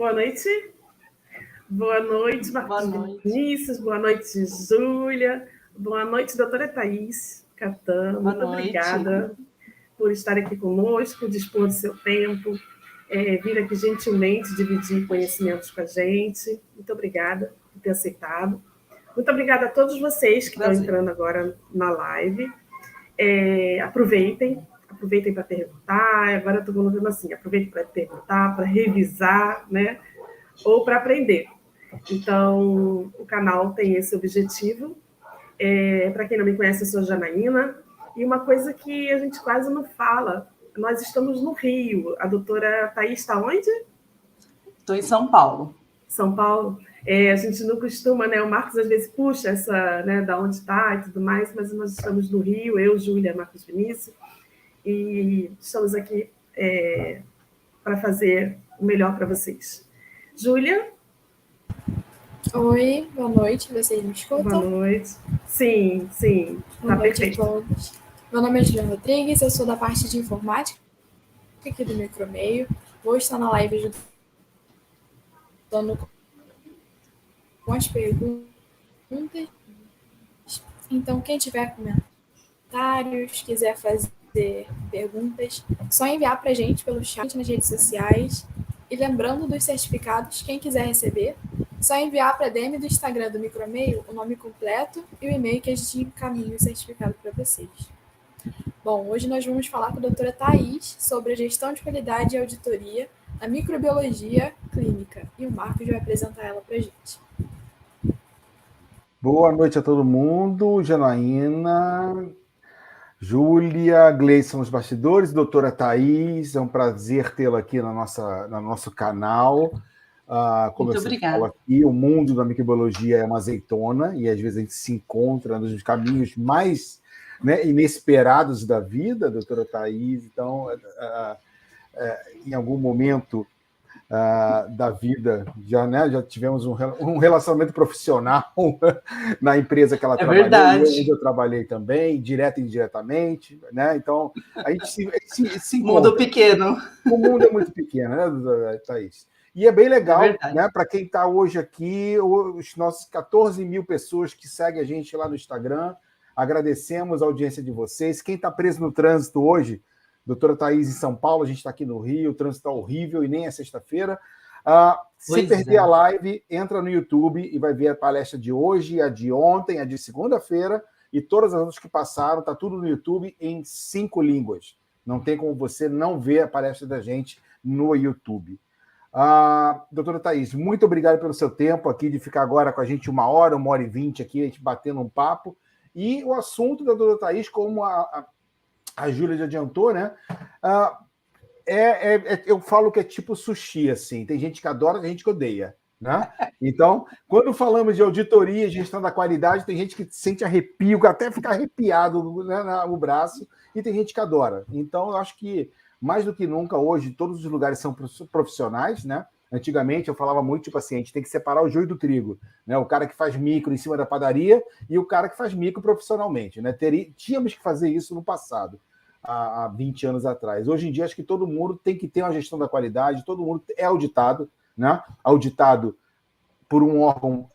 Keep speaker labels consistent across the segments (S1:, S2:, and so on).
S1: Boa noite. Boa noite, Marcos Vinícius. Boa noite, Júlia. Boa noite, doutora Thaís Catã. Muito obrigada por estar aqui conosco, dispor do seu tempo, vir aqui gentilmente dividir conhecimentos com a gente. Muito obrigada por ter aceitado. Muito obrigada a todos vocês que estão entrando agora na live. Aproveitem para perguntar. Agora eu estou colocando assim, aproveitem para perguntar, para revisar, né? Ou para aprender. Então, o canal tem esse objetivo. Para quem não me conhece, eu sou Janaína. E uma coisa que a gente quase não fala, nós estamos no Rio. A doutora Thaís está onde?
S2: Estou em São Paulo.
S1: São Paulo. A gente não costuma, né? O Marcos às vezes puxa essa, né, da onde está e tudo mais, mas nós estamos no Rio, eu, Júlia, Marcos Vinícius, e estamos aqui para fazer o melhor para vocês. Júlia?
S3: Oi, boa noite, vocês me escutam?
S1: Boa noite. Sim.
S3: Boa noite a todos. Meu nome é Juliana Rodrigues, eu sou da parte de informática aqui do Micromeio. Vou estar na live ajudando com as perguntas. Então, quem tiver comentários, quiser fazer perguntas, só enviar para a gente pelo chat nas redes sociais. E lembrando dos certificados, quem quiser receber, só enviar para a DM do Instagram do Micromeio o nome completo e o e-mail que a gente encaminha o certificado para vocês. Bom, hoje nós vamos falar com a doutora Thaís sobre a gestão de qualidade e auditoria na microbiologia clínica. E o Marcos vai apresentar ela para a gente.
S4: Boa noite a todo mundo. Janaína, Júlia, Gleison nos bastidores, doutora Thaís, é um prazer tê-la aqui no nosso canal. Como
S2: muito obrigada.
S4: Falo aqui, o mundo da microbiologia é uma azeitona e às vezes a gente se encontra nos caminhos mais, né, inesperados da vida, doutora Thaís. Então, em algum momento da vida, já tivemos um relacionamento profissional na empresa que ela trabalhou, onde eu trabalhei também, direto e indiretamente, né? Então, a gente se encontra.
S2: Mundo pequeno.
S4: O mundo é muito pequeno, né, doutora Thaís? E é bem legal, né, para quem está hoje aqui, os nossos 14 mil pessoas que seguem a gente lá no Instagram, agradecemos a audiência de vocês. Quem está preso no trânsito hoje, doutora Thaís em São Paulo, a gente está aqui no Rio, o trânsito está horrível e nem é sexta-feira. Se perder a live, entra no YouTube e vai ver a palestra de hoje, a de ontem, a de segunda-feira e todas as outras que passaram, está tudo no YouTube em 5 línguas. Não tem como você não ver a palestra da gente no YouTube. Doutora Thaís, muito obrigado pelo seu tempo aqui, de ficar agora com a gente 1h e 20 aqui, a gente batendo um papo. E o assunto da doutora Thaís, como a Júlia já adiantou, né? Eu falo que é tipo sushi, assim. Tem gente que adora, tem gente que odeia, né? Então, quando falamos de auditoria e gestão da qualidade, tem gente que sente arrepio, até fica arrepiado, né, no braço, e tem gente que adora. Então, eu acho que, mais do que nunca, hoje, todos os lugares são profissionais, né? Antigamente, eu falava muito, tipo assim, a gente tem que separar o joio do trigo, né? O cara que faz micro em cima da padaria e o cara que faz micro profissionalmente, né? Tínhamos que fazer isso no passado, há 20 anos atrás. Hoje em dia, acho que todo mundo tem que ter uma gestão da qualidade, todo mundo é auditado, né? Auditado por um órgão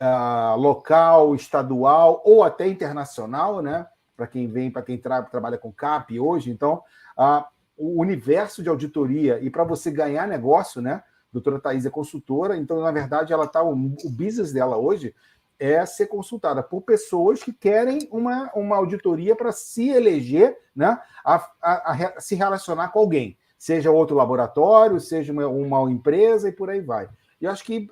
S4: local, estadual ou até internacional, né? Para quem trabalha com CAP hoje. Então, o universo de auditoria, e para você ganhar negócio, né? A doutora Thaís é consultora, então, na verdade, o business dela hoje é ser consultada por pessoas que querem uma auditoria para se eleger, né? A se relacionar com alguém, seja outro laboratório, seja uma empresa e por aí vai. E eu acho que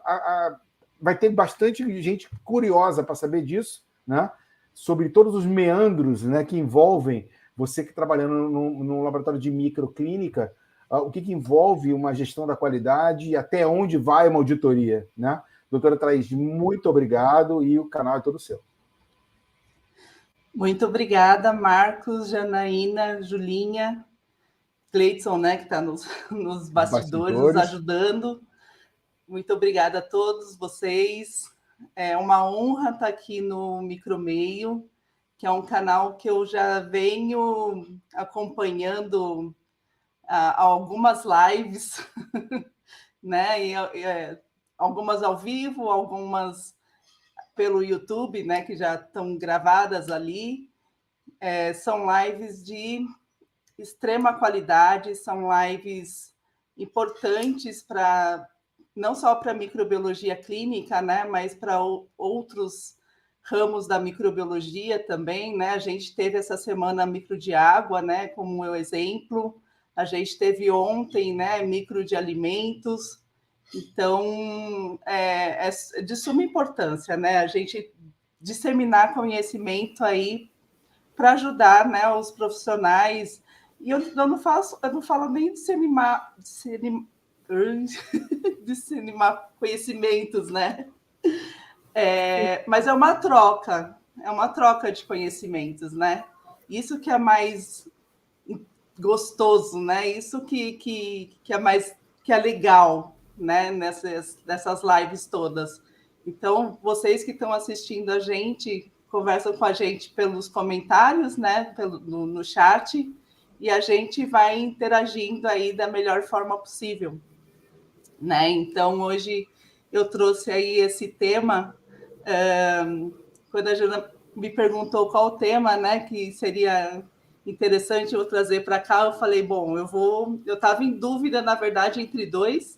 S4: vai ter bastante gente curiosa para saber disso, né? Sobre todos os meandros, né, que envolvem você que trabalhando num laboratório de microclínica, o que envolve uma gestão da qualidade e até onde vai uma auditoria, né? Doutora Thaís, muito obrigado e o canal é todo seu.
S2: Muito obrigada, Marcos, Janaína, Julinha, Cleidson, né, que está nos bastidores ajudando. Muito obrigada a todos vocês. É uma honra estar aqui no Micromeio, que é um canal que eu já venho acompanhando algumas lives, né? E algumas ao vivo, algumas pelo YouTube, né, que já estão gravadas ali. São lives de extrema qualidade, são lives importantes para não só para a microbiologia clínica, né, mas para outros ramos da microbiologia também, né? A gente teve essa semana a micro de água, né, como um exemplo. A gente teve ontem, né, micro de alimentos. Então, é de suma importância, né, a gente disseminar conhecimento aí para ajudar, né, os profissionais. E eu não falo nem disseminar conhecimentos, né? Mas é uma troca de conhecimentos, né? Isso que é mais gostoso, né? Isso que é mais que é legal, né? Nessas lives todas. Então, vocês que estão assistindo a gente, conversam com a gente pelos comentários, né? No chat, e a gente vai interagindo aí da melhor forma possível, né? Então, hoje eu trouxe aí esse tema. Quando a Jana me perguntou qual o tema, né, que seria interessante eu trazer para cá, eu falei, bom, eu estava em dúvida, na verdade, entre dois,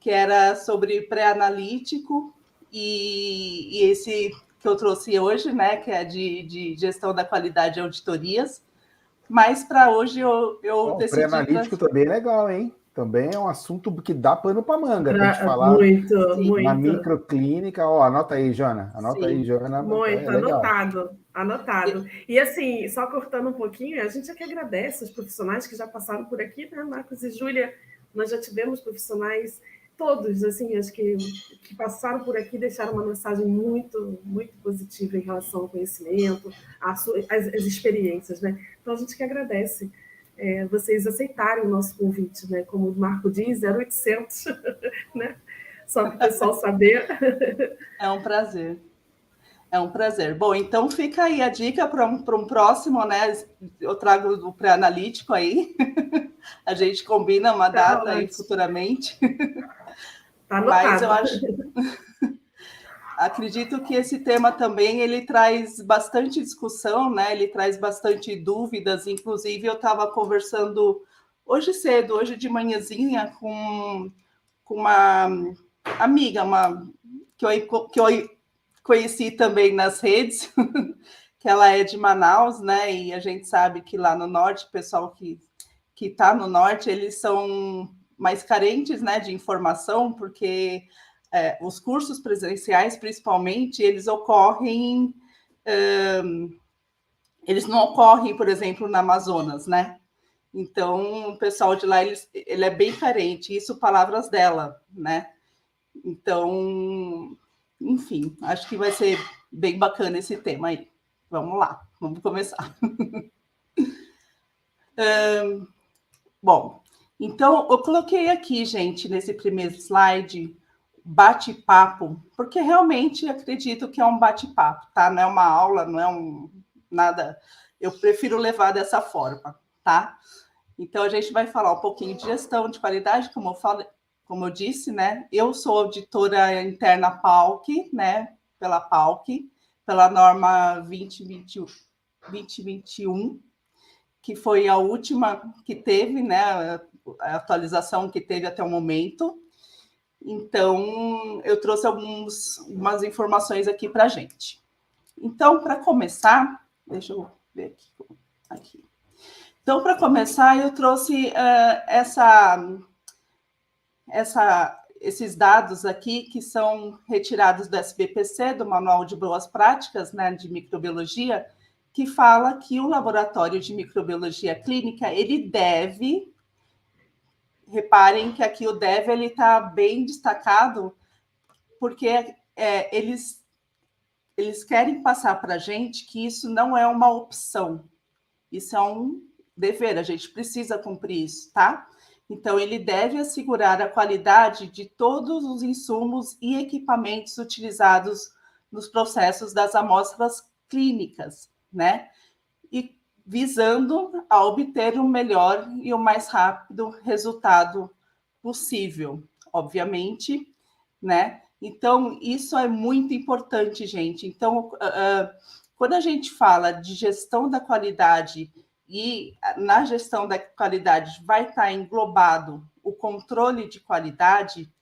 S2: que era sobre pré-analítico e esse que eu trouxe hoje, né, que é de gestão da qualidade e auditorias. Mas para hoje eu decidi...
S4: O pré-analítico também é legal, hein? Também é um assunto que dá pano para manga, para a gente falar
S1: muito.
S4: Na microclínica. Ó, anota aí, Jana. Anota aí, Jana.
S1: Muito, anotado. E assim, só cortando um pouquinho, a gente é que agradece os profissionais que já passaram por aqui, né, Marcos e Júlia? Nós já tivemos profissionais, todos, assim, acho que passaram por aqui, deixaram uma mensagem muito, muito positiva em relação ao conhecimento, às experiências, né? Então, a gente que agradece vocês aceitarem o nosso convite, né? Como o Marco diz, 0800, né? Só para o pessoal saber.
S2: É um prazer. É um prazer. Bom, então fica aí a dica para um próximo, né? Eu trago o pré-analítico aí. A gente combina uma data aí futuramente.
S1: Tá anotado.
S2: Mas eu acredito que esse tema também ele traz bastante discussão, né? Ele traz bastante dúvidas. Inclusive, eu estava conversando hoje cedo, hoje de manhãzinha, com uma amiga, que eu conheci também nas redes, que ela é de Manaus, né? E a gente sabe que lá no norte, o pessoal que está no norte, eles são mais carentes, né, de informação, porque os cursos presenciais, principalmente, eles ocorrem... eles não ocorrem, por exemplo, na Amazonas, né? Então, o pessoal de lá, ele é bem carente, isso palavras dela, né? Então, enfim, acho que vai ser bem bacana esse tema aí. Vamos lá, vamos começar. Bom, então eu coloquei aqui, gente, nesse primeiro slide, bate-papo, porque realmente acredito que é um bate-papo, tá? Não é uma aula, não é nada. Eu prefiro levar dessa forma, tá? Então a gente vai falar um pouquinho de gestão de qualidade, como eu disse, né? Eu sou auditora interna PALC, né? Pela PALC, pela norma 2021, que foi a última que teve, né? A atualização que teve até o momento. Então, eu trouxe algumas informações aqui para a gente. Então, para começar, deixa eu ver aqui. Então, para começar, eu trouxe esses dados aqui que são retirados do SBPC, do Manual de Boas Práticas, né, de Microbiologia, que fala que o laboratório de microbiologia clínica, ele deve... Reparem que aqui o deve está bem destacado, porque eles querem passar para a gente que isso não é uma opção, isso é um dever, a gente precisa cumprir isso, tá? Então, ele deve assegurar a qualidade de todos os insumos e equipamentos utilizados nos processos das amostras clínicas, né? E visando a obter o melhor e o mais rápido resultado possível. Obviamente, né? Então, isso é muito importante, gente. Então, quando a gente fala de gestão da qualidade, e na gestão da qualidade vai estar englobado o controle de qualidade,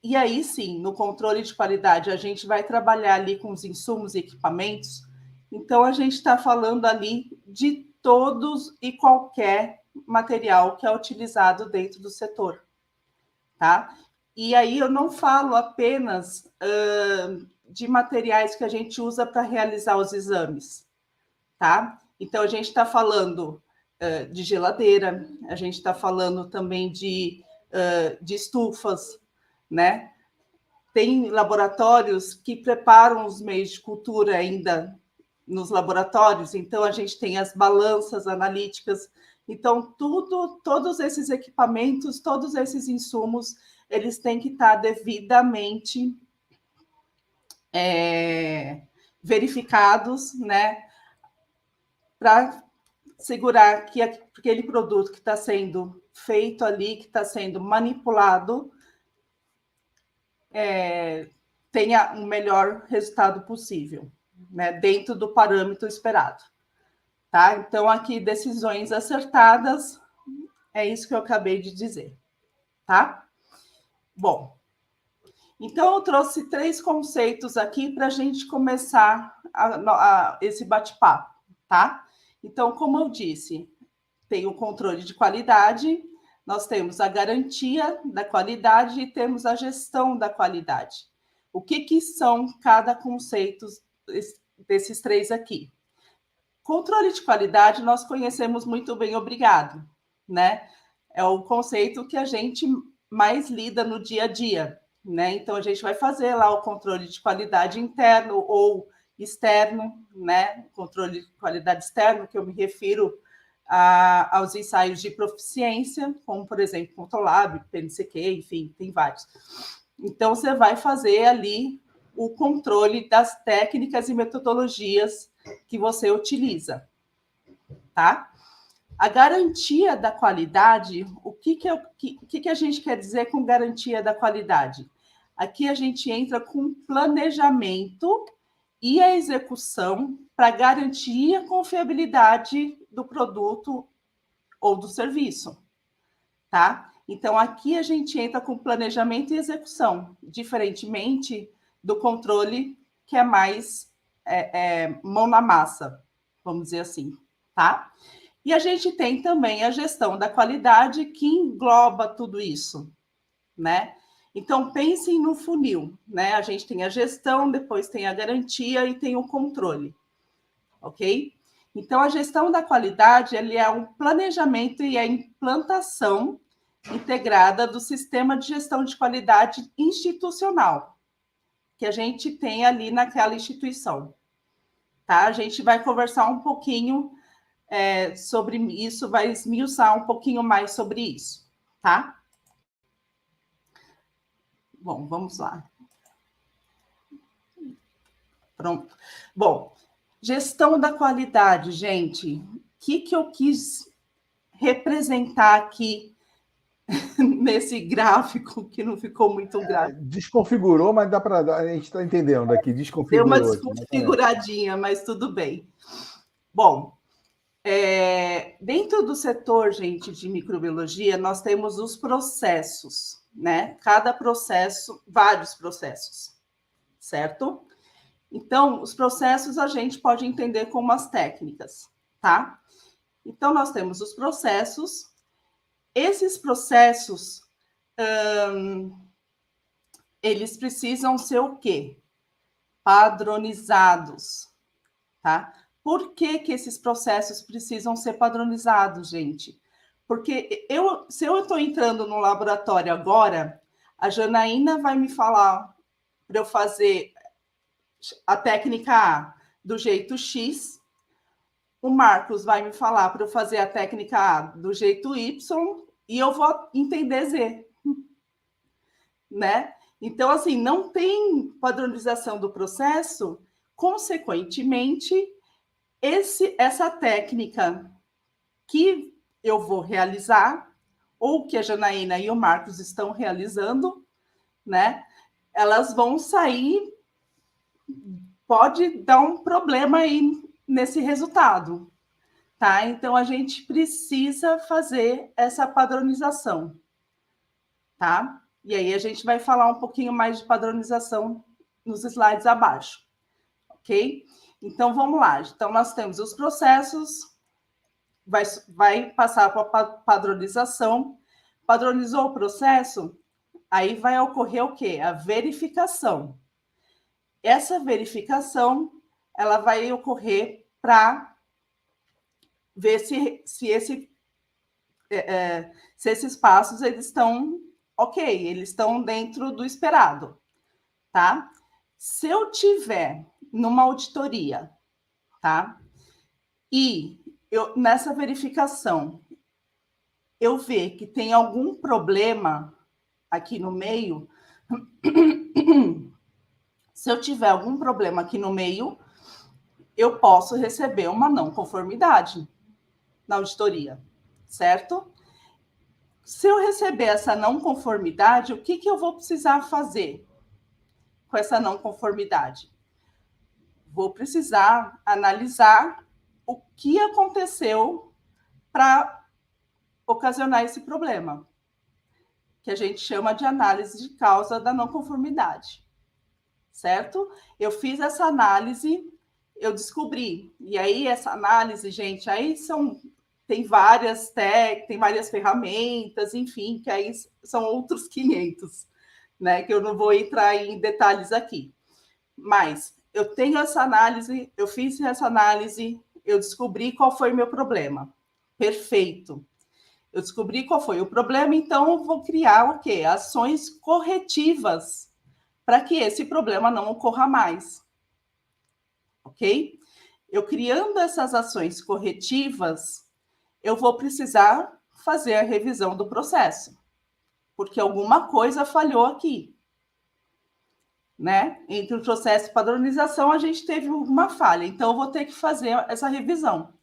S2: e aí sim, no controle de qualidade, a gente vai trabalhar ali com os insumos e equipamentos. Então, a gente está falando ali de todos e qualquer material que é utilizado dentro do setor, tá? E aí eu não falo apenas de materiais que a gente usa para realizar os exames, tá? Então, a gente está falando de geladeira, a gente está falando também de estufas, né? Tem laboratórios que preparam os meios de cultura ainda nos laboratórios, então a gente tem as balanças analíticas. Então, todos esses equipamentos, todos esses insumos, eles têm que estar devidamente verificados, né? Para segurar que aquele produto que está sendo feito ali, que está sendo manipulado, tenha o melhor resultado possível, né, dentro do parâmetro esperado. Tá? Então, aqui, decisões acertadas, é isso que eu acabei de dizer. Tá? Bom, então eu trouxe 3 conceitos aqui para a gente começar esse bate-papo. Tá? Então, como eu disse, tem o controle de qualidade, nós temos a garantia da qualidade e temos a gestão da qualidade. O que são cada conceito desses 3 aqui? Controle de qualidade nós conhecemos muito bem, obrigado, né? É o conceito que a gente mais lida no dia a dia, né? Então, a gente vai fazer lá o controle de qualidade interno ou externo, né? Controle de qualidade externo, que eu me refiro aos ensaios de proficiência, como, por exemplo, Controlab, PNCQ, enfim, tem vários. Então, você vai fazer ali o controle das técnicas e metodologias que você utiliza, tá? A garantia da qualidade, o que a gente quer dizer com garantia da qualidade? Aqui a gente entra com planejamento e a execução para garantir a confiabilidade do produto ou do serviço, tá? Então, aqui a gente entra com planejamento e execução, diferentemente do controle, que é mais mão na massa, vamos dizer assim, tá? E a gente tem também a gestão da qualidade, que engloba tudo isso, né? Então, pensem no funil, né? A gente tem a gestão, depois tem a garantia e tem o controle, ok? Então, a gestão da qualidade, ele é um planejamento e a implantação integrada do sistema de gestão de qualidade institucional que a gente tem ali naquela instituição, tá? A gente vai conversar um pouquinho sobre isso, vai esmiuçar um pouquinho mais sobre isso, tá? Bom, vamos lá. Pronto. Bom, gestão da qualidade, gente. O que eu quis representar aqui nesse gráfico que não ficou muito gráfico?
S4: Desconfigurou, mas dá para... A gente está entendendo aqui, desconfigurou.
S2: Deu uma desconfiguradinha, mas tudo bem. Bom, dentro do setor, gente, de microbiologia, nós temos os processos, né? Cada processo, vários processos, certo? Então, os processos a gente pode entender como as técnicas, tá? Então, nós temos os processos. Esses processos, eles precisam ser o quê? Padronizados, tá? Por que esses processos precisam ser padronizados, gente? Porque se eu estou entrando no laboratório agora, a Janaína vai me falar para eu fazer a técnica A do jeito X, o Marcos vai me falar para eu fazer a técnica A do jeito Y e eu vou entender Z, né? Então, assim, não tem padronização do processo, consequentemente, essa técnica que eu vou realizar, ou que a Janaína e o Marcos estão realizando, né? Elas vão sair, pode dar um problema aí nesse resultado, tá? Então, a gente precisa fazer essa padronização, tá? E aí, a gente vai falar um pouquinho mais de padronização nos slides abaixo, ok? Então, vamos lá. Então, nós temos os processos, vai passar para a padronização. Padronizou o processo, aí vai ocorrer o quê? A verificação. Essa verificação, ela vai ocorrer para ver se esses passos eles estão ok, eles estão dentro do esperado, tá? Se eu tiver numa auditoria, tá? E nessa verificação eu ver que tem algum problema aqui no meio, se eu tiver algum problema aqui no meio, eu posso receber uma não conformidade na auditoria, certo? Se eu receber essa não conformidade, o que eu vou precisar fazer com essa não conformidade? Vou precisar analisar o que aconteceu para ocasionar esse problema, que a gente chama de análise de causa da não conformidade, certo? Eu fiz essa análise, eu descobri, e aí essa análise, gente, aí tem várias ferramentas, enfim, que aí são outros 500, né, que eu não vou entrar em detalhes aqui. Mas eu tenho essa análise, eu fiz essa análise, eu descobri qual foi o meu problema. Perfeito. Eu descobri qual foi o problema, então eu vou criar o quê? Ações corretivas para que esse problema não ocorra mais. Ok? Eu criando essas ações corretivas, eu vou precisar fazer a revisão do processo, porque alguma coisa falhou aqui, né? Entre o processo e padronização, a gente teve uma falha, então eu vou ter que fazer essa revisão.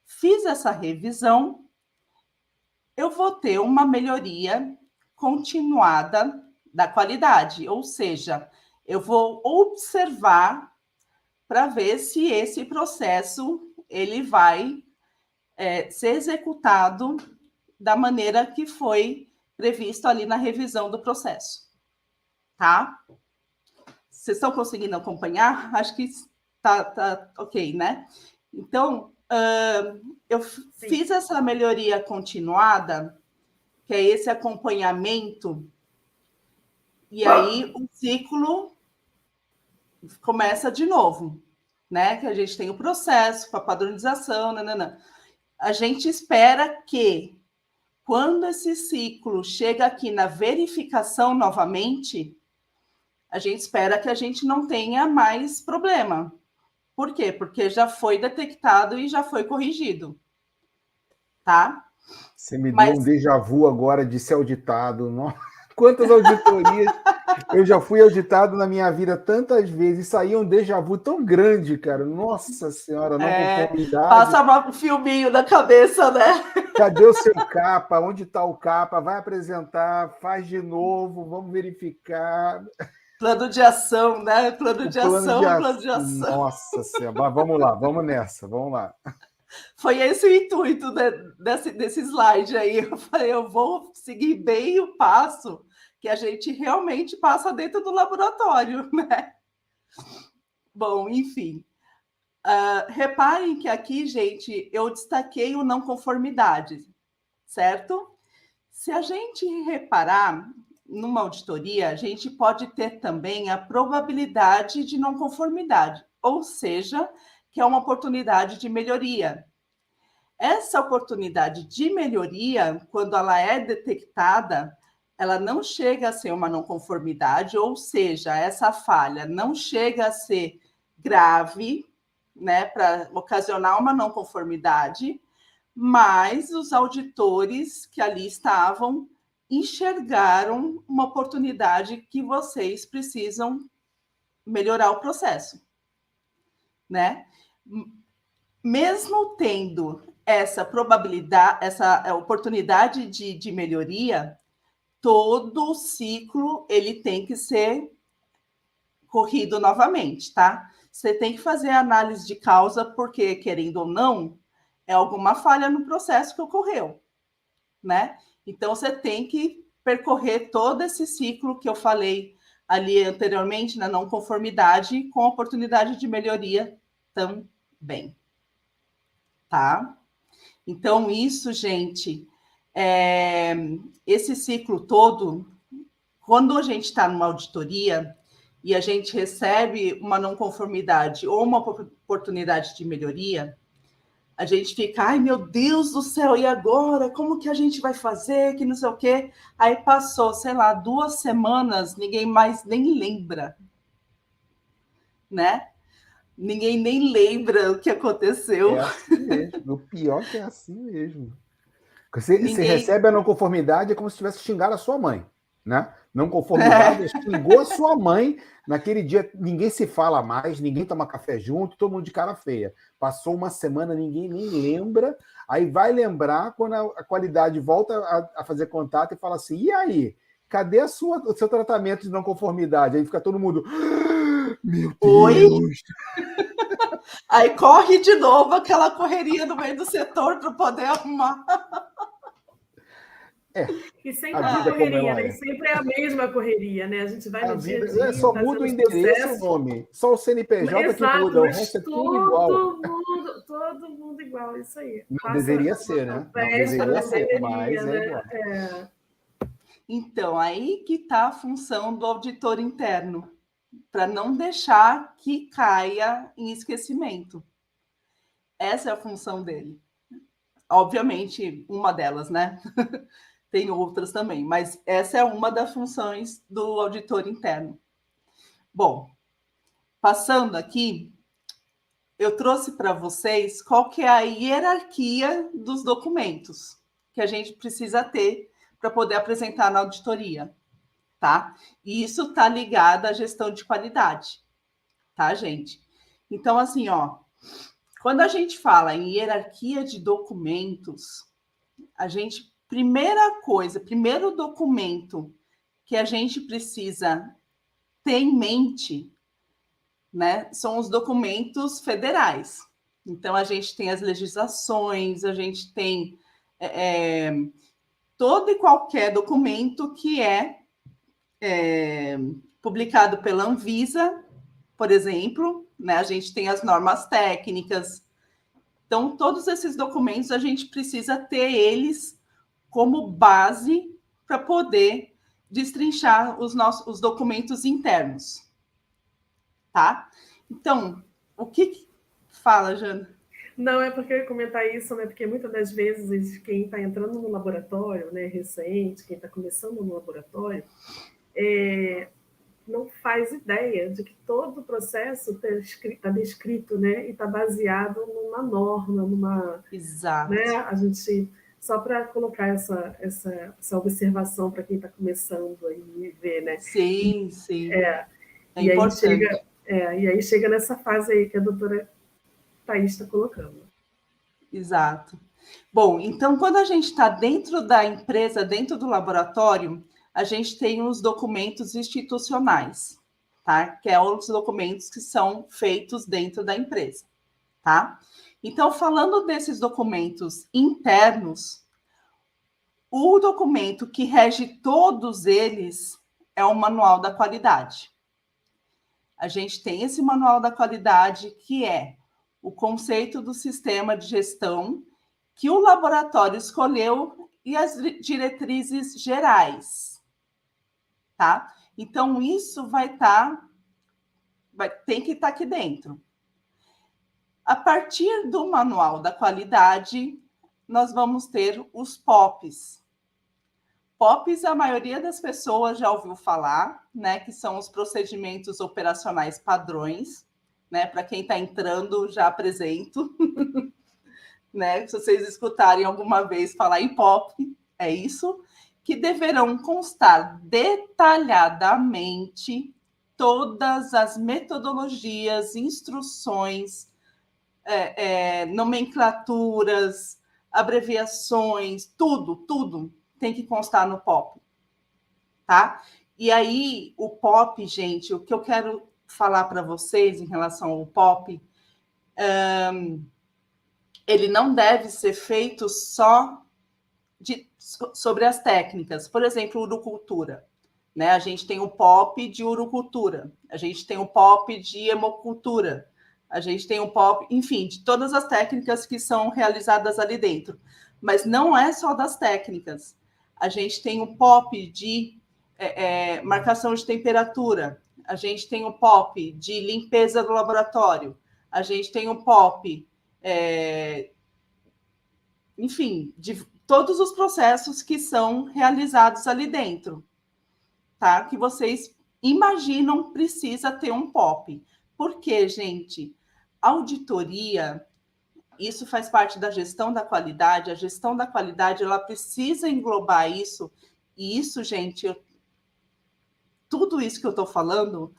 S2: Fiz essa revisão, eu vou ter uma melhoria continuada da qualidade, ou seja, eu vou observar para ver se esse processo ele vai ser executado da maneira que foi previsto ali na revisão do processo, tá? Vocês estão conseguindo acompanhar? Acho que tá ok, né? Então, eu fiz essa melhoria continuada, que é esse acompanhamento, e aí o ciclo começa de novo, né? Que a gente tem o processo com a padronização, nananã. A gente espera que, quando esse ciclo chega aqui na verificação novamente, a gente espera que a gente não tenha mais problema. Por quê? Porque já foi detectado e já foi corrigido. Tá?
S4: Você me deu um déjà vu agora de ser auditado. Nossa, quantas auditorias eu já fui auditado na minha vida tantas vezes. Isso aí é um déjà vu tão grande, cara. Nossa Senhora, não conformidade.
S2: Passa um filminho na cabeça, né?
S4: Cadê o seu capa? Onde está o capa? Vai apresentar, faz de novo, vamos verificar.
S2: Plano de ação, né? Plano de ação.
S4: Nossa Senhora, mas vamos lá, vamos nessa, vamos lá.
S2: Foi esse o intuito desse slide aí. Eu falei, eu vou seguir bem o passo que a gente realmente passa dentro do laboratório, né? Bom, enfim. Reparem que aqui, gente, eu destaquei o não conformidade, certo? Se a gente reparar numa auditoria, a gente pode ter também a probabilidade de não conformidade, ou seja, que é uma oportunidade de melhoria. Essa oportunidade de melhoria, quando ela é detectada, ela não chega a ser uma não conformidade, ou seja, essa falha não chega a ser grave, né, para ocasionar uma não conformidade, mas os auditores que ali estavam enxergaram uma oportunidade que vocês precisam melhorar o processo, né? Mesmo tendo essa probabilidade, essa oportunidade de melhoria, todo o ciclo ele tem que ser corrido novamente, tá? Você tem que fazer a análise de causa, porque, querendo ou não, é alguma falha no processo que ocorreu, né? Então, você tem que percorrer todo esse ciclo que eu falei ali anteriormente, na não conformidade, com oportunidade de melhoria também, tá? Então, isso, gente, esse ciclo todo, quando a gente está numa auditoria e a gente recebe uma não conformidade ou uma oportunidade de melhoria, a gente fica, ai, meu Deus do céu, e agora? Como que a gente vai fazer? Que não sei o quê. Aí passou, sei lá, 2 semanas, ninguém mais nem lembra, né? Ninguém nem lembra o que aconteceu.
S4: É assim mesmo. O pior que é assim mesmo. Você recebe a não conformidade, é como se tivesse xingado a sua mãe, né? Não conformidade, xingou a sua mãe. Naquele dia, ninguém se fala mais, ninguém toma café junto, todo mundo de cara feia. Passou uma semana, ninguém nem lembra. Aí vai lembrar quando a qualidade volta a fazer contato e fala assim, e aí? Cadê o seu tratamento de não conformidade? Aí fica todo mundo... Meu Deus!
S2: Oi? Aí corre de novo aquela correria no meio do setor para poder arrumar.
S1: E sempre a correria, né? Sempre é a mesma correria, né? A gente vai no dia a dia.
S4: Só muda o endereço e o nome. Só o CNPJ que muda, o resto é tudo igual.
S1: Todo mundo igual, isso aí.
S4: Não deveria ser, né? Não deveria ser, mas é igual.
S2: Então, aí que está a função do auditor interno, para não deixar que caia em esquecimento. Essa é a função dele. Obviamente, uma delas, né? Tem outras também, mas essa é uma das funções do auditor interno. Bom, passando aqui, eu trouxe para vocês qual que é a hierarquia dos documentos que a gente precisa ter para poder apresentar na auditoria, tá? E isso está ligado à gestão de qualidade, tá, gente? Então, assim, ó, quando a gente fala em hierarquia de documentos, a gente, primeiro documento que a gente precisa ter em mente, né, são os documentos federais. Então, a gente tem as legislações, a gente tem todo e qualquer documento que é publicado pela Anvisa, por exemplo, né, a gente tem as normas técnicas. Então, todos esses documentos, a gente precisa ter eles como base para poder destrinchar os documentos internos, tá? Então, o que fala, Jana?
S1: Não, é porque eu ia comentar isso, né? Porque muitas das vezes quem está entrando no laboratório, né, recente, quem está começando no laboratório, não faz ideia de que todo o processo está descrito, né, e está baseado numa norma, numa...
S2: Exato.
S1: Né, a gente... Só para colocar essa observação para quem está começando aí ver, né?
S2: Sim, sim.
S1: É importante. E aí chega nessa fase aí que a doutora Thaís está colocando.
S2: Exato. Bom, então, quando a gente está dentro da empresa, dentro do laboratório, a gente tem os documentos institucionais, tá? Que é os documentos que são feitos dentro da empresa, tá? Então, falando desses documentos internos, o documento que rege todos eles é o Manual da Qualidade. A gente tem esse Manual da Qualidade, que é o conceito do sistema de gestão que o laboratório escolheu e as diretrizes gerais, tá? Então, isso tem que estar aqui dentro. A partir do Manual da Qualidade, nós vamos ter os POPs. POPs, a maioria das pessoas já ouviu falar, né? Que são os procedimentos operacionais padrões, né? Para quem está entrando, já apresento. Né? Se vocês escutarem alguma vez falar em POP, é isso, que deverão constar detalhadamente todas as metodologias, instruções, nomenclaturas, abreviações, tudo tem que constar no POP, tá? E aí, o POP, gente, o que eu quero falar para vocês em relação ao POP, ele não deve ser feito só sobre as técnicas. Por exemplo, urucultura. Né? A gente tem o POP de urucultura, a gente tem o POP de hemocultura, a gente tem o POP, enfim, de todas as técnicas que são realizadas ali dentro. Mas não é só das técnicas. A gente tem o POP de marcação de temperatura, a gente tem o POP de limpeza do laboratório, a gente tem o POP, enfim, de todos os processos que são realizados ali dentro, tá? Que vocês imaginam precisa ter um POP. Por quê, gente? Auditoria, isso faz parte da gestão da qualidade. A gestão da qualidade, ela precisa englobar isso. E isso, gente, tudo isso que eu estou falando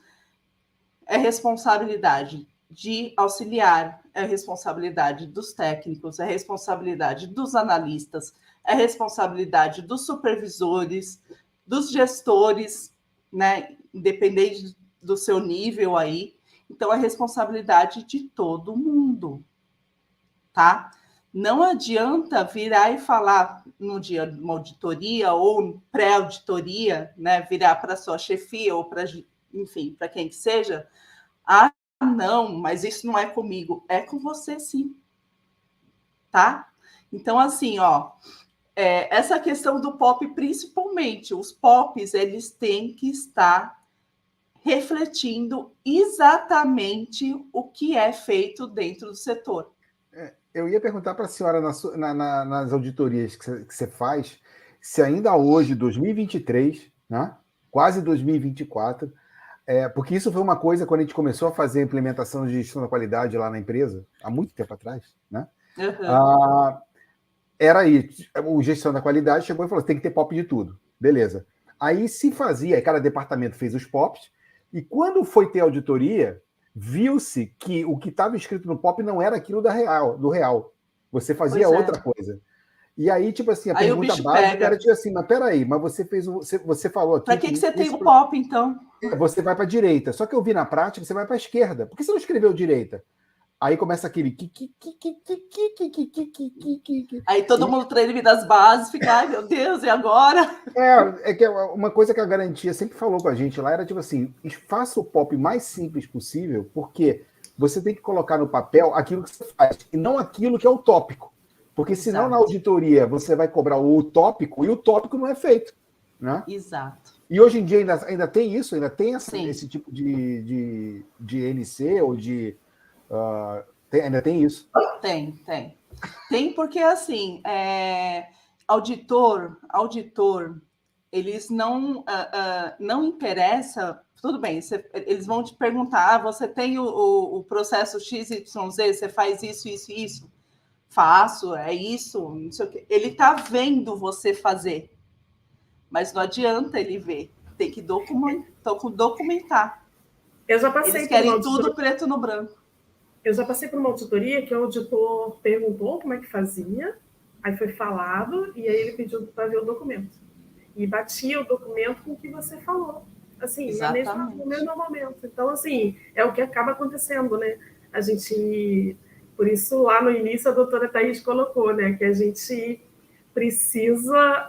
S2: é responsabilidade de auxiliar, é responsabilidade dos técnicos, é responsabilidade dos analistas, é responsabilidade dos supervisores, dos gestores, né? Independente do seu nível aí. Então, é responsabilidade de todo mundo, tá? Não adianta virar e falar no dia de uma auditoria ou pré-auditoria, né? Virar para sua chefia ou para, enfim, para quem que seja, não, mas isso não é comigo. É com você, sim. Tá? Então, assim, ó, essa questão do POP, principalmente, os POPs, eles têm que estar refletindo exatamente o que é feito dentro do setor.
S4: Eu ia perguntar para a senhora, nas auditorias que você faz, se ainda hoje, 2023, né, quase 2024, porque isso foi uma coisa quando a gente começou a fazer a implementação de gestão da qualidade lá na empresa, há muito tempo atrás, né? Uhum. Era aí, o gestão da qualidade chegou e falou, tem que ter POP de tudo. Beleza. Aí se fazia, cada departamento fez os POPs, e quando foi ter auditoria, viu-se que o que estava escrito no POP não era aquilo do real. Você fazia outra coisa. E aí, tipo assim, a pergunta básica era tipo assim, mas peraí, mas você falou aqui...
S2: Para que você tem o POP, então?
S4: Você vai para a direita. Só que eu vi na prática, você vai para a esquerda. Por que você não escreveu direita? Aí começa aquele...
S2: Aí todo mundo treina das bases, fica, ai meu Deus, e agora?
S4: É que uma coisa que a Garantia sempre falou com a gente lá era tipo assim, faça o POP mais simples possível, porque você tem que colocar no papel aquilo que você faz, e não aquilo que é o tópico. Porque senão Exato. Na auditoria você vai cobrar o tópico, e o tópico não é feito. Né?
S2: Exato.
S4: E hoje em dia ainda tem isso, ainda tem esse tipo de NC ou de... ainda tem isso?
S2: Tem. Tem porque, assim, auditor, eles não interessa... Tudo bem, eles vão te perguntar, você tem o processo XYZ, você faz isso? Faço, é isso, não sei o quê. Ele está vendo você fazer, mas não adianta ele ver, tem que documentar.
S1: Eu já passei
S2: Eles querem tudo preto no branco.
S1: Eu já passei por uma auditoria que o auditor perguntou como é que fazia, aí foi falado, e aí ele pediu para ver o documento. E batia o documento com o que você falou. Assim, no mesmo momento. Então, assim, é o que acaba acontecendo, né? A gente... Por isso, lá no início, a doutora Thaís colocou, né? Que a gente precisa,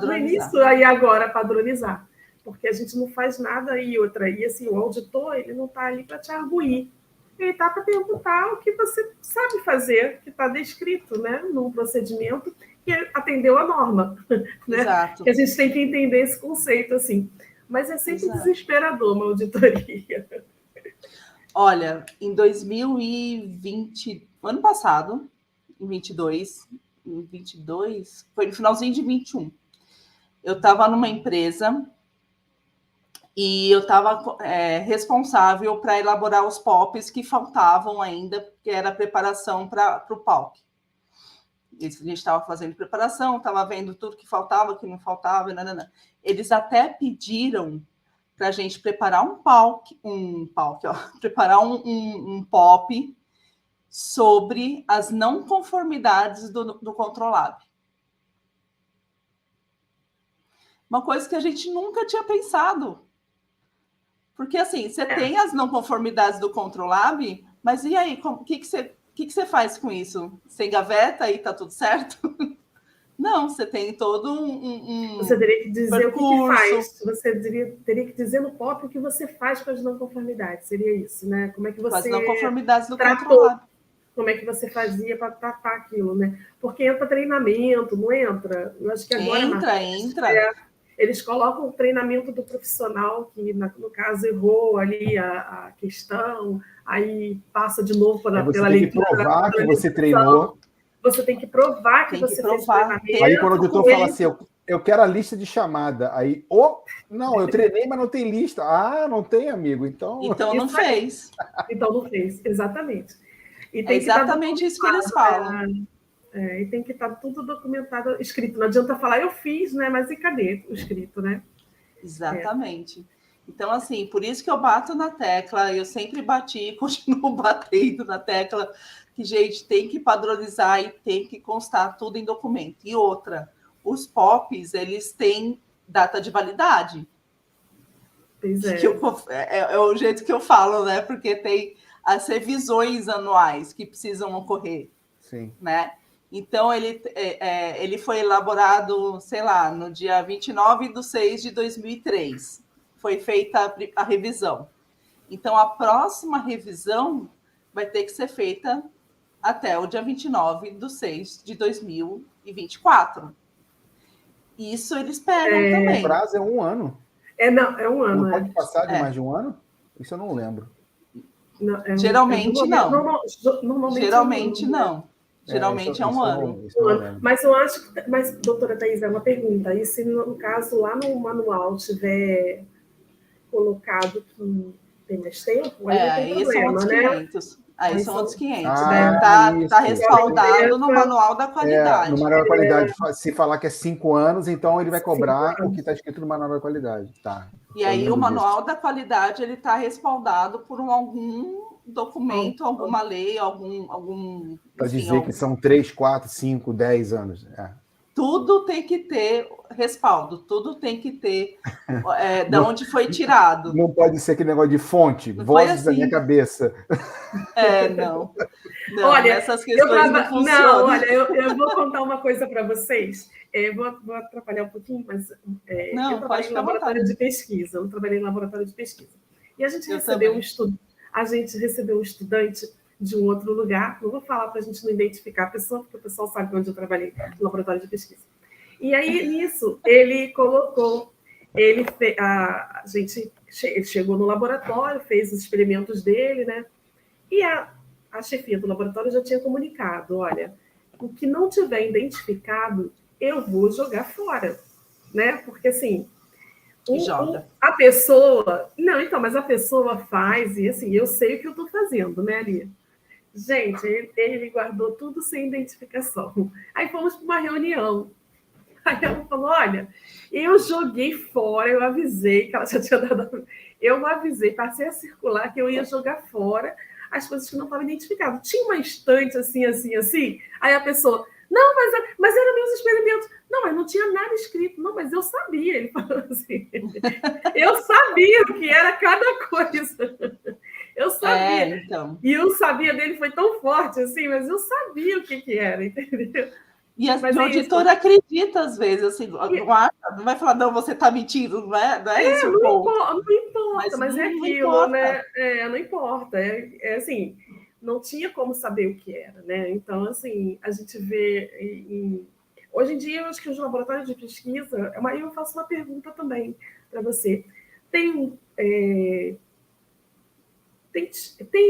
S1: no início, aí agora, padronizar. Porque a gente não faz nada e outra. E, assim, o auditor, ele não está ali para te arguir. Ele está para perguntar o que você sabe fazer, que está descrito, né? Num procedimento que atendeu a norma. Né?
S2: Exato.
S1: Que a gente tem que entender esse conceito, assim. Mas é sempre desesperador uma auditoria.
S2: Olha, em 2020, ano passado, em 22, foi no finalzinho de 21, eu estava numa empresa e eu estava responsável para elaborar os POPs que faltavam ainda, que era a preparação para o PALC. A gente estava fazendo preparação, estava vendo tudo que faltava, que não faltava, Eles até pediram para a gente preparar preparar um POP sobre as não conformidades do Controlab. uma coisa que a gente nunca tinha pensado. Porque, assim, você tem as não conformidades do Controlab, mas e aí, o que você faz com isso? Você engaveta e está tudo certo? Não, você tem todo
S1: Você teria que dizer
S2: percurso.
S1: O que faz. Você teria que dizer no POP o que você faz com as não conformidades. Seria isso, né? Como é que você
S2: com as não conformidades do
S1: tratou,
S2: Controlab.
S1: como é que você fazia para tratar aquilo, né? Porque entra treinamento, não entra? Eu acho que agora...
S2: Entra.
S1: Eles colocam o treinamento do profissional, que no caso errou ali a questão, aí passa de novo pela leitura.
S4: Você tem que provar que você treinou.
S1: Você tem que provar que você fez treinamento.
S4: Aí quando o auditor fala assim, eu quero a lista de chamada. Aí, não, eu treinei, mas não tem lista. Ah, não tem, amigo. Então
S2: não fez.
S1: Então não fez, exatamente. E
S2: tem exatamente isso que eles falam.
S1: E tem que estar tudo documentado, escrito. Não adianta falar, eu fiz, né? Mas e cadê o escrito, né?
S2: Exatamente. Então, assim, por isso que eu bato na tecla, eu sempre bati e continuo batendo na tecla, que, gente, tem que padronizar e tem que constar tudo em documento. E outra, os POPs, eles têm data de validade.
S1: Pois é.
S2: É o jeito que eu falo, né? Porque tem as revisões anuais que precisam ocorrer.
S4: Sim.
S2: Né? Então, ele foi elaborado, sei lá, no dia 29/6/2003. Foi feita a revisão. Então, a próxima revisão vai ter que ser feita até o dia 29/6/2024. Isso eles pegam também.
S4: O prazo é 1 ano.
S1: É um ano.
S4: Não pode passar de mais de 1 ano? Isso eu não lembro.
S1: Não,
S2: geralmente não.
S1: Normalmente
S2: não. Geralmente é 1 ano.
S1: Mas eu acho que... Mas, doutora Thais, é uma pergunta. E se, no caso, lá no manual tiver colocado que tem mais tempo, aí não tem problema,
S2: são outros 500. Aí são outros 500. Está respaldado no manual da qualidade.
S4: No manual da qualidade, se falar que é 5 anos, então ele vai cobrar o que está escrito no manual da qualidade. Tá.
S2: E aí o manual da qualidade ele está respaldado por algum documento, alguma lei, algum
S4: para dizer que são 3, 4, 5, 10 anos.
S2: Tudo tem que ter respaldo, tudo tem que ter de onde foi tirado.
S4: Não pode ser aquele negócio de fonte, vozes da minha cabeça.
S2: Não.
S1: Olha,
S2: essas questões não funcionam.
S1: Olha, eu vou contar uma coisa para vocês. Vou atrapalhar um pouquinho, mas eu trabalhei em laboratório de pesquisa. Eu trabalhei em laboratório de pesquisa. E a gente recebeu um estudante de um outro lugar. Não vou falar para a gente não identificar a pessoa, porque o pessoal sabe onde eu trabalhei, no laboratório de pesquisa. E aí, nisso, ele colocou... Ele chegou no laboratório, fez os experimentos dele, né? E a chefia do laboratório já tinha comunicado, olha, o que não tiver identificado, eu vou jogar fora, né? Porque, assim... a pessoa... Não, então, mas a pessoa faz, e assim, eu sei o que eu estou fazendo, né, ali? Gente, ele guardou tudo sem identificação. Aí fomos para uma reunião. Aí ela falou, olha, eu joguei fora, eu avisei que ela já tinha dado... Eu avisei, passei a circular que eu ia jogar fora as coisas que não estavam identificadas. Tinha uma estante assim. Aí a pessoa... Não, mas eram meus experimentos. Não, mas não tinha nada escrito. Não, mas eu sabia. Ele falou assim. Eu sabia o que era cada coisa. Eu sabia.
S2: Então.
S1: E o sabia dele foi tão forte assim, mas eu sabia o que era, entendeu?
S2: E o auditor acredita às vezes, assim, não vai falar, não, você está mentindo, não é isso?
S1: Não importa, mas é aquilo, né? Não importa. Assim... Não tinha como saber o que era, né? Então, assim, a gente vê... Hoje em dia, eu acho que os laboratórios de pesquisa... Aí eu faço uma pergunta também para você. Tem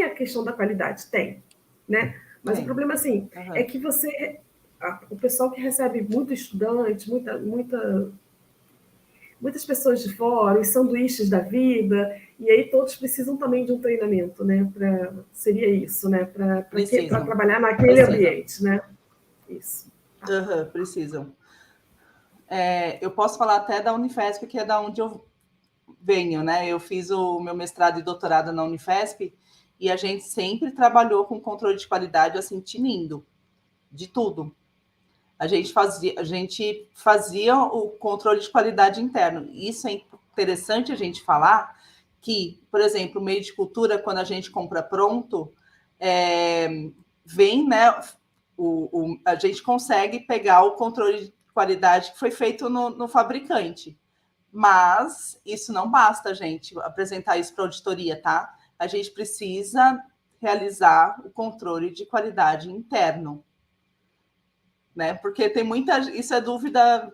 S1: a questão da qualidade? Tem, né? Mas o problema, assim, é que o pessoal que recebe muito estudante, muitas pessoas de fora, os sanduíches da vida, e aí todos precisam também de um treinamento, né? Seria isso, né? Para trabalhar naquele ambiente, né? Isso.
S2: Precisam. Eu posso falar até da Unifesp, que é da onde eu venho, né? Eu fiz o meu mestrado e doutorado na Unifesp, e a gente sempre trabalhou com controle de qualidade, assim, tinindo, de tudo. a gente fazia o controle de qualidade interno. Isso é interessante a gente falar que, por exemplo, o meio de cultura, quando a gente compra pronto, vem, né? A gente consegue pegar o controle de qualidade que foi feito no fabricante. Mas isso não basta, gente, apresentar isso para a auditoria, tá? A gente precisa realizar o controle de qualidade interno, né? Porque tem isso é dúvida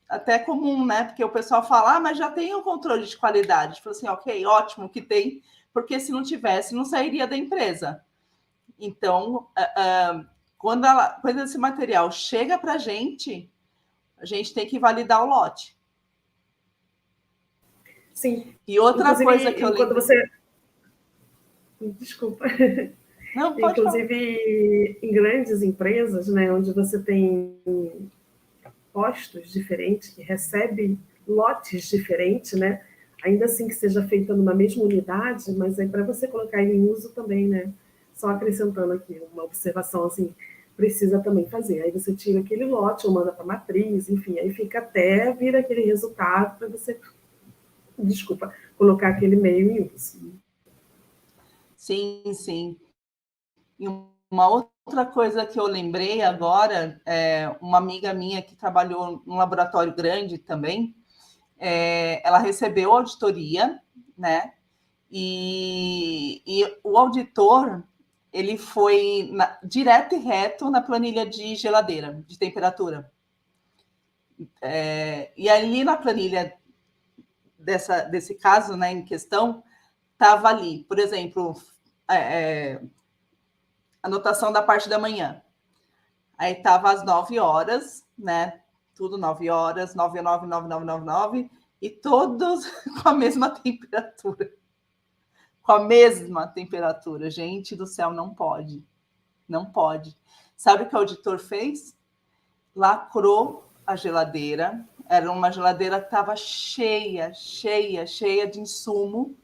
S2: até comum, né? Porque o pessoal fala, mas já tem o controle de qualidade. Fala assim, ok, ótimo que tem, porque se não tivesse, não sairia da empresa. Então, quando esse material chega para a gente tem que validar o lote.
S1: Sim.
S2: E outra coisa que eu lembro...
S1: Desculpa.
S2: Não, pode
S1: Inclusive,
S2: falar.
S1: Em grandes empresas, né, onde você tem postos diferentes, que recebem lotes diferentes, né, ainda assim que seja feita numa mesma unidade, mas aí para você colocar ele em uso também, né, só acrescentando aqui uma observação, assim, precisa também fazer. Aí você tira aquele lote ou manda para a matriz, enfim, aí fica até vir aquele resultado para você, colocar aquele meio em uso.
S2: Sim, sim. E uma outra coisa que eu lembrei agora, uma amiga minha que trabalhou num laboratório grande também, ela recebeu auditoria, né? E o auditor, ele foi direto e reto na planilha de geladeira, de temperatura. E ali na planilha desse caso, né, em questão, estava ali, por exemplo, anotação da parte da manhã. Aí estava às 9 horas, né? Tudo 9 horas, 9, 9, 9, 9, 9, 9, e todos com a mesma temperatura. Com a mesma temperatura. Gente do céu, não pode. Não pode. Sabe o que o auditor fez? Lacrou a geladeira. Era uma geladeira que estava cheia de insumo.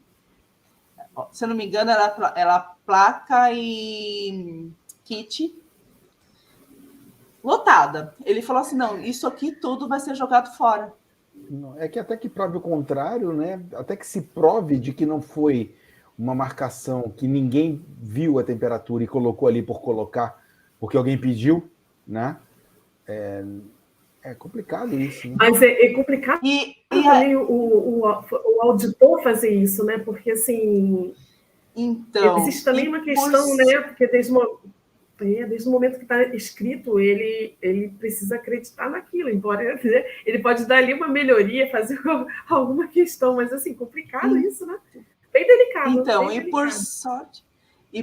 S2: Se eu não me engano, era placa e kit lotada. Ele falou assim, não, isso aqui tudo vai ser jogado fora.
S4: É que até que prove o contrário, né? Até que se prove de que não foi uma marcação que ninguém viu a temperatura e colocou ali por colocar, porque alguém pediu, né? É complicado isso, né?
S1: Mas é complicado também o auditor fazer isso, né? Porque, assim,
S2: então,
S1: existe também uma questão, né? Porque desde o momento que está escrito, ele precisa acreditar naquilo, embora ele pode dar ali uma melhoria, fazer alguma questão, mas, assim, complicado isso, né? Bem delicado.
S2: Então,
S1: bem delicado.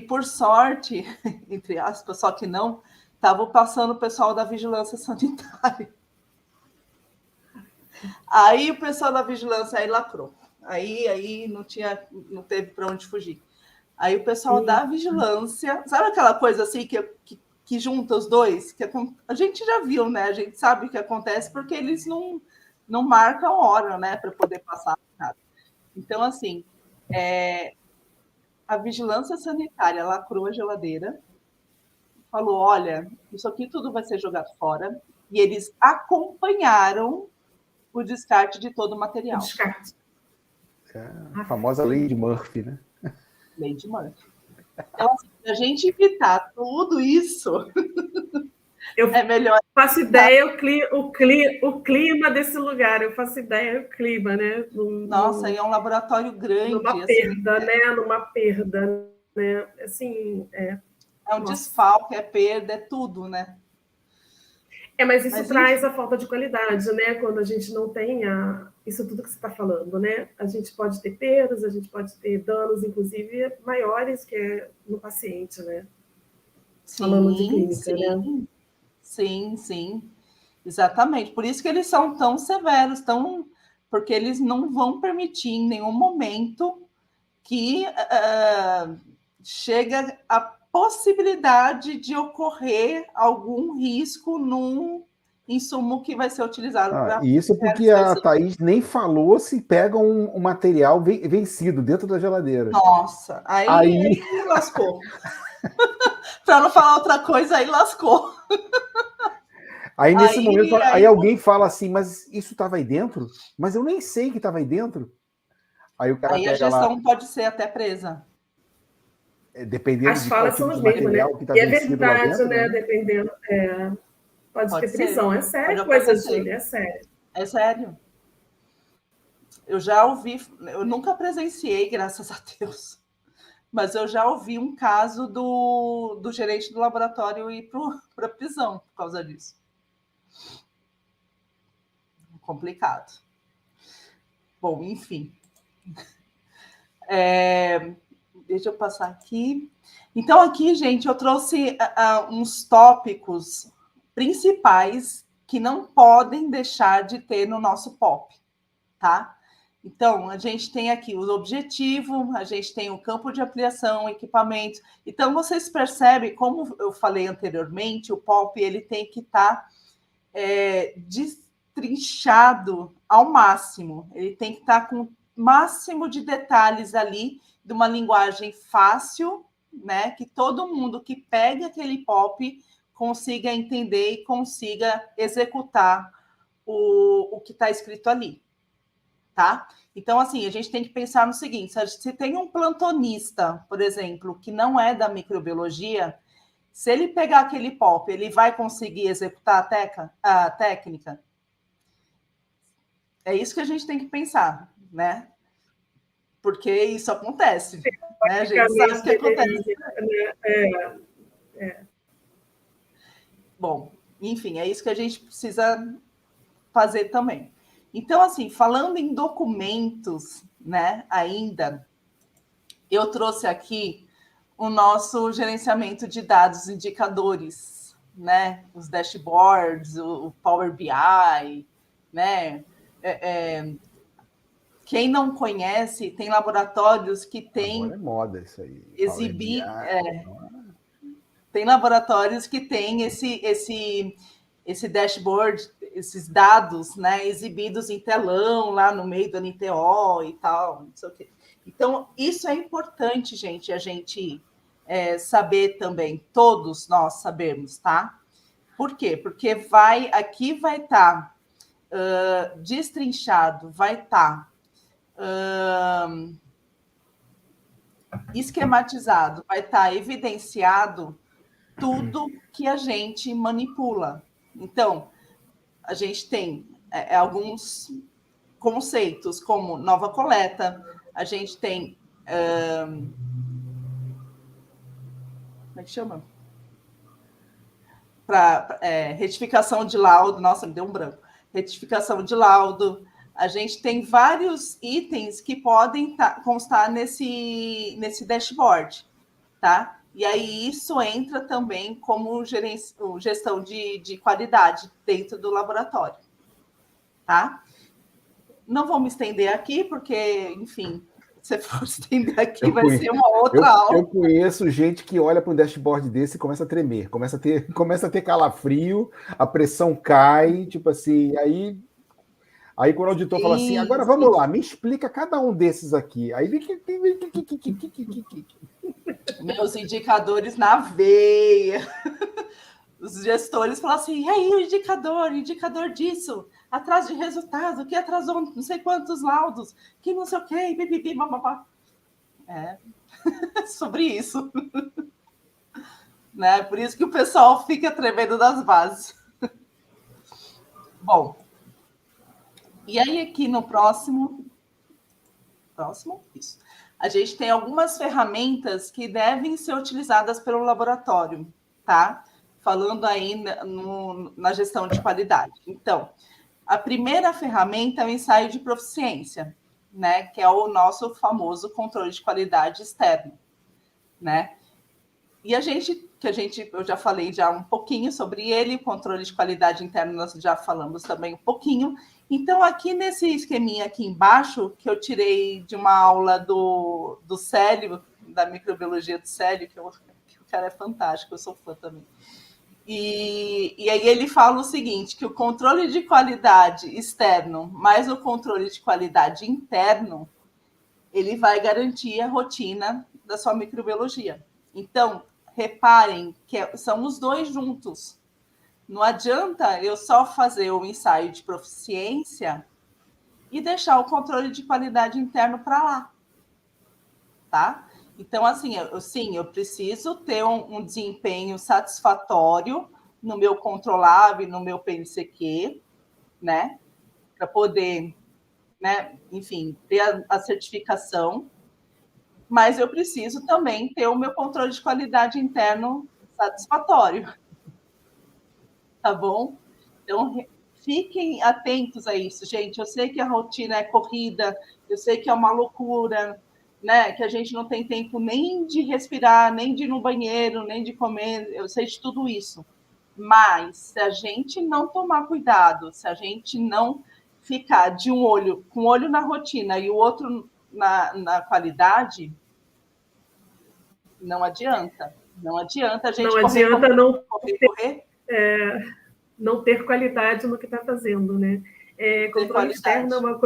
S2: por sorte, entre aspas, só que não, estava passando o pessoal da vigilância sanitária. Aí o pessoal da vigilância aí lacrou. Aí não teve para onde fugir. Aí o pessoal da vigilância, sabe aquela coisa assim que junta os dois? Que a gente já viu, né? A gente sabe o que acontece porque eles não marcam hora, né? Para poder passar nada. Então, assim, a vigilância sanitária lacrou a geladeira, falou, olha, isso aqui tudo vai ser jogado fora, e eles acompanharam o descarte de todo o material.
S1: Descarte.
S4: A famosa lei de Murphy, né?
S2: Lei de Murphy. Então, assim, a gente evitar tudo isso, é melhor.
S1: Faço ideia o clima desse lugar, eu faço ideia o clima, né?
S2: Nossa, é um laboratório grande.
S1: Numa perda, assim, né? Numa perda, né? Assim,
S2: é um desfalque, é perda, é tudo, né?
S1: Mas isso traz a falta de qualidade, né? Quando a gente não tem isso tudo que você está falando, né? A gente pode ter perdas, a gente pode ter danos, inclusive, maiores que no paciente, né?
S2: Sim,
S1: falando de clínica, né?
S2: Sim. Exatamente. Por isso que eles são tão severos, porque eles não vão permitir em nenhum momento que chega a possibilidade de ocorrer algum risco num insumo que vai ser utilizado para...
S4: E isso porque a Thaís nem falou se pega um material vencido dentro da geladeira.
S2: Nossa, aí lascou. Para não falar outra coisa, aí lascou.
S4: Aí, nesse momento, aí alguém fala assim, mas isso estava aí dentro? Mas eu nem sei que estava aí dentro. Aí o cara
S2: aí
S4: pega
S2: a gestão
S4: lá,
S2: pode ser até presa.
S4: Dependendo
S1: As
S4: de qual
S1: falas
S4: tipo
S1: são
S4: de
S1: as mesmas, né?
S4: material que está
S1: E é
S4: vencido lá
S1: verdade,
S4: dentro,
S1: né?
S4: né?
S1: Dependendo. Pode ter prisão. É séria
S2: pode
S1: coisa,
S2: acontecer.
S1: Júlia, é sério.
S2: É sério. Eu já ouvi, eu nunca presenciei, graças a Deus, mas eu já ouvi um caso do gerente do laboratório ir para a prisão por causa disso. Complicado. Bom, enfim. Deixa eu passar aqui. Então, aqui, gente, eu trouxe uns tópicos principais que não podem deixar de ter no nosso POP, tá? Então, a gente tem aqui o objetivo, a gente tem o campo de ampliação, equipamento. Então, vocês percebem, como eu falei anteriormente, o POP ele tem que estar destrinchado ao máximo. Ele tem que estar com o máximo de detalhes ali, de uma linguagem fácil, né? Que todo mundo que pega aquele POP consiga entender e consiga executar o que está escrito ali. Tá? Então, assim, a gente tem que pensar no seguinte: se tem um plantonista, por exemplo, que não é da microbiologia, se ele pegar aquele POP, ele vai conseguir executar a técnica? É isso que a gente tem que pensar, né? Porque isso acontece, né? A gente sabe o que acontece. Bom, enfim, é isso que a gente precisa fazer também. Então, assim, falando em documentos, né, ainda, eu trouxe aqui o nosso gerenciamento de dados, indicadores, né, os dashboards, o Power BI, né, quem não conhece, tem laboratórios que têm...
S4: Agora é moda isso aí.
S2: Tem laboratórios que têm esse dashboard, esses dados, né, exibidos em telão lá no meio do NTO e tal, não sei o quê. Então, isso é importante, gente, a gente saber também, todos nós sabemos, tá? Por quê? Porque aqui vai estar destrinchado, vai estar esquematizado, vai estar evidenciado tudo que a gente manipula. Então, a gente tem alguns conceitos, como nova coleta, a gente tem... como é que chama? Retificação de laudo. Nossa, me deu um branco. Retificação de laudo. A gente tem vários itens que podem constar nesse dashboard, tá? E aí isso entra também como gestão de qualidade dentro do laboratório, tá? Não vou me estender aqui, porque, enfim, se for estender aqui, vai ser uma outra aula.
S4: Eu conheço gente que olha para um dashboard desse e começa a tremer, começa a ter calafrio, a pressão cai, tipo assim, aí quando o auditor fala assim, agora vamos lá, me explica cada um desses aqui. Aí
S2: meus indicadores na veia. Os gestores falam assim, e aí o indicador disso, atraso de resultado, que atrasou não sei quantos laudos, que não sei o quê, bibibi, bababá. Sobre isso. Né? Por isso que o pessoal fica tremendo das bases. Bom, e aí aqui no próximo, isso. A gente tem algumas ferramentas que devem ser utilizadas pelo laboratório, tá? Falando aí na gestão de qualidade. Então, a primeira ferramenta é o ensaio de proficiência, né? Que é o nosso famoso controle de qualidade externo, né? E eu já falei já um pouquinho sobre ele, controle de qualidade interno nós já falamos também um pouquinho. Então, aqui nesse esqueminha aqui embaixo, que eu tirei de uma aula do Célio, da microbiologia do Célio, que o cara é fantástico, eu sou fã também. E aí ele fala o seguinte, que o controle de qualidade externo mais o controle de qualidade interno, ele vai garantir a rotina da sua microbiologia. Então, reparem que são os dois juntos, Não adianta eu só fazer o ensaio de proficiência e deixar o controle de qualidade interno para lá, tá? Então, assim, eu preciso ter um desempenho satisfatório no meu controlável, no meu PNCQ, né? Para poder, né, enfim, ter a certificação, mas eu preciso também ter o meu controle de qualidade interno satisfatório, tá bom? Então, fiquem atentos a isso, gente. Eu sei que a rotina é corrida, eu sei que é uma loucura, né? Que a gente não tem tempo nem de respirar, nem de ir no banheiro, nem de comer, eu sei de tudo isso. Mas se a gente não tomar cuidado, se a gente não ficar de com um olho na rotina e o outro na qualidade, não adianta. Não adianta a gente
S1: não adianta
S2: correr.
S1: Não ter qualidade no que está fazendo, né? Controle externo é uma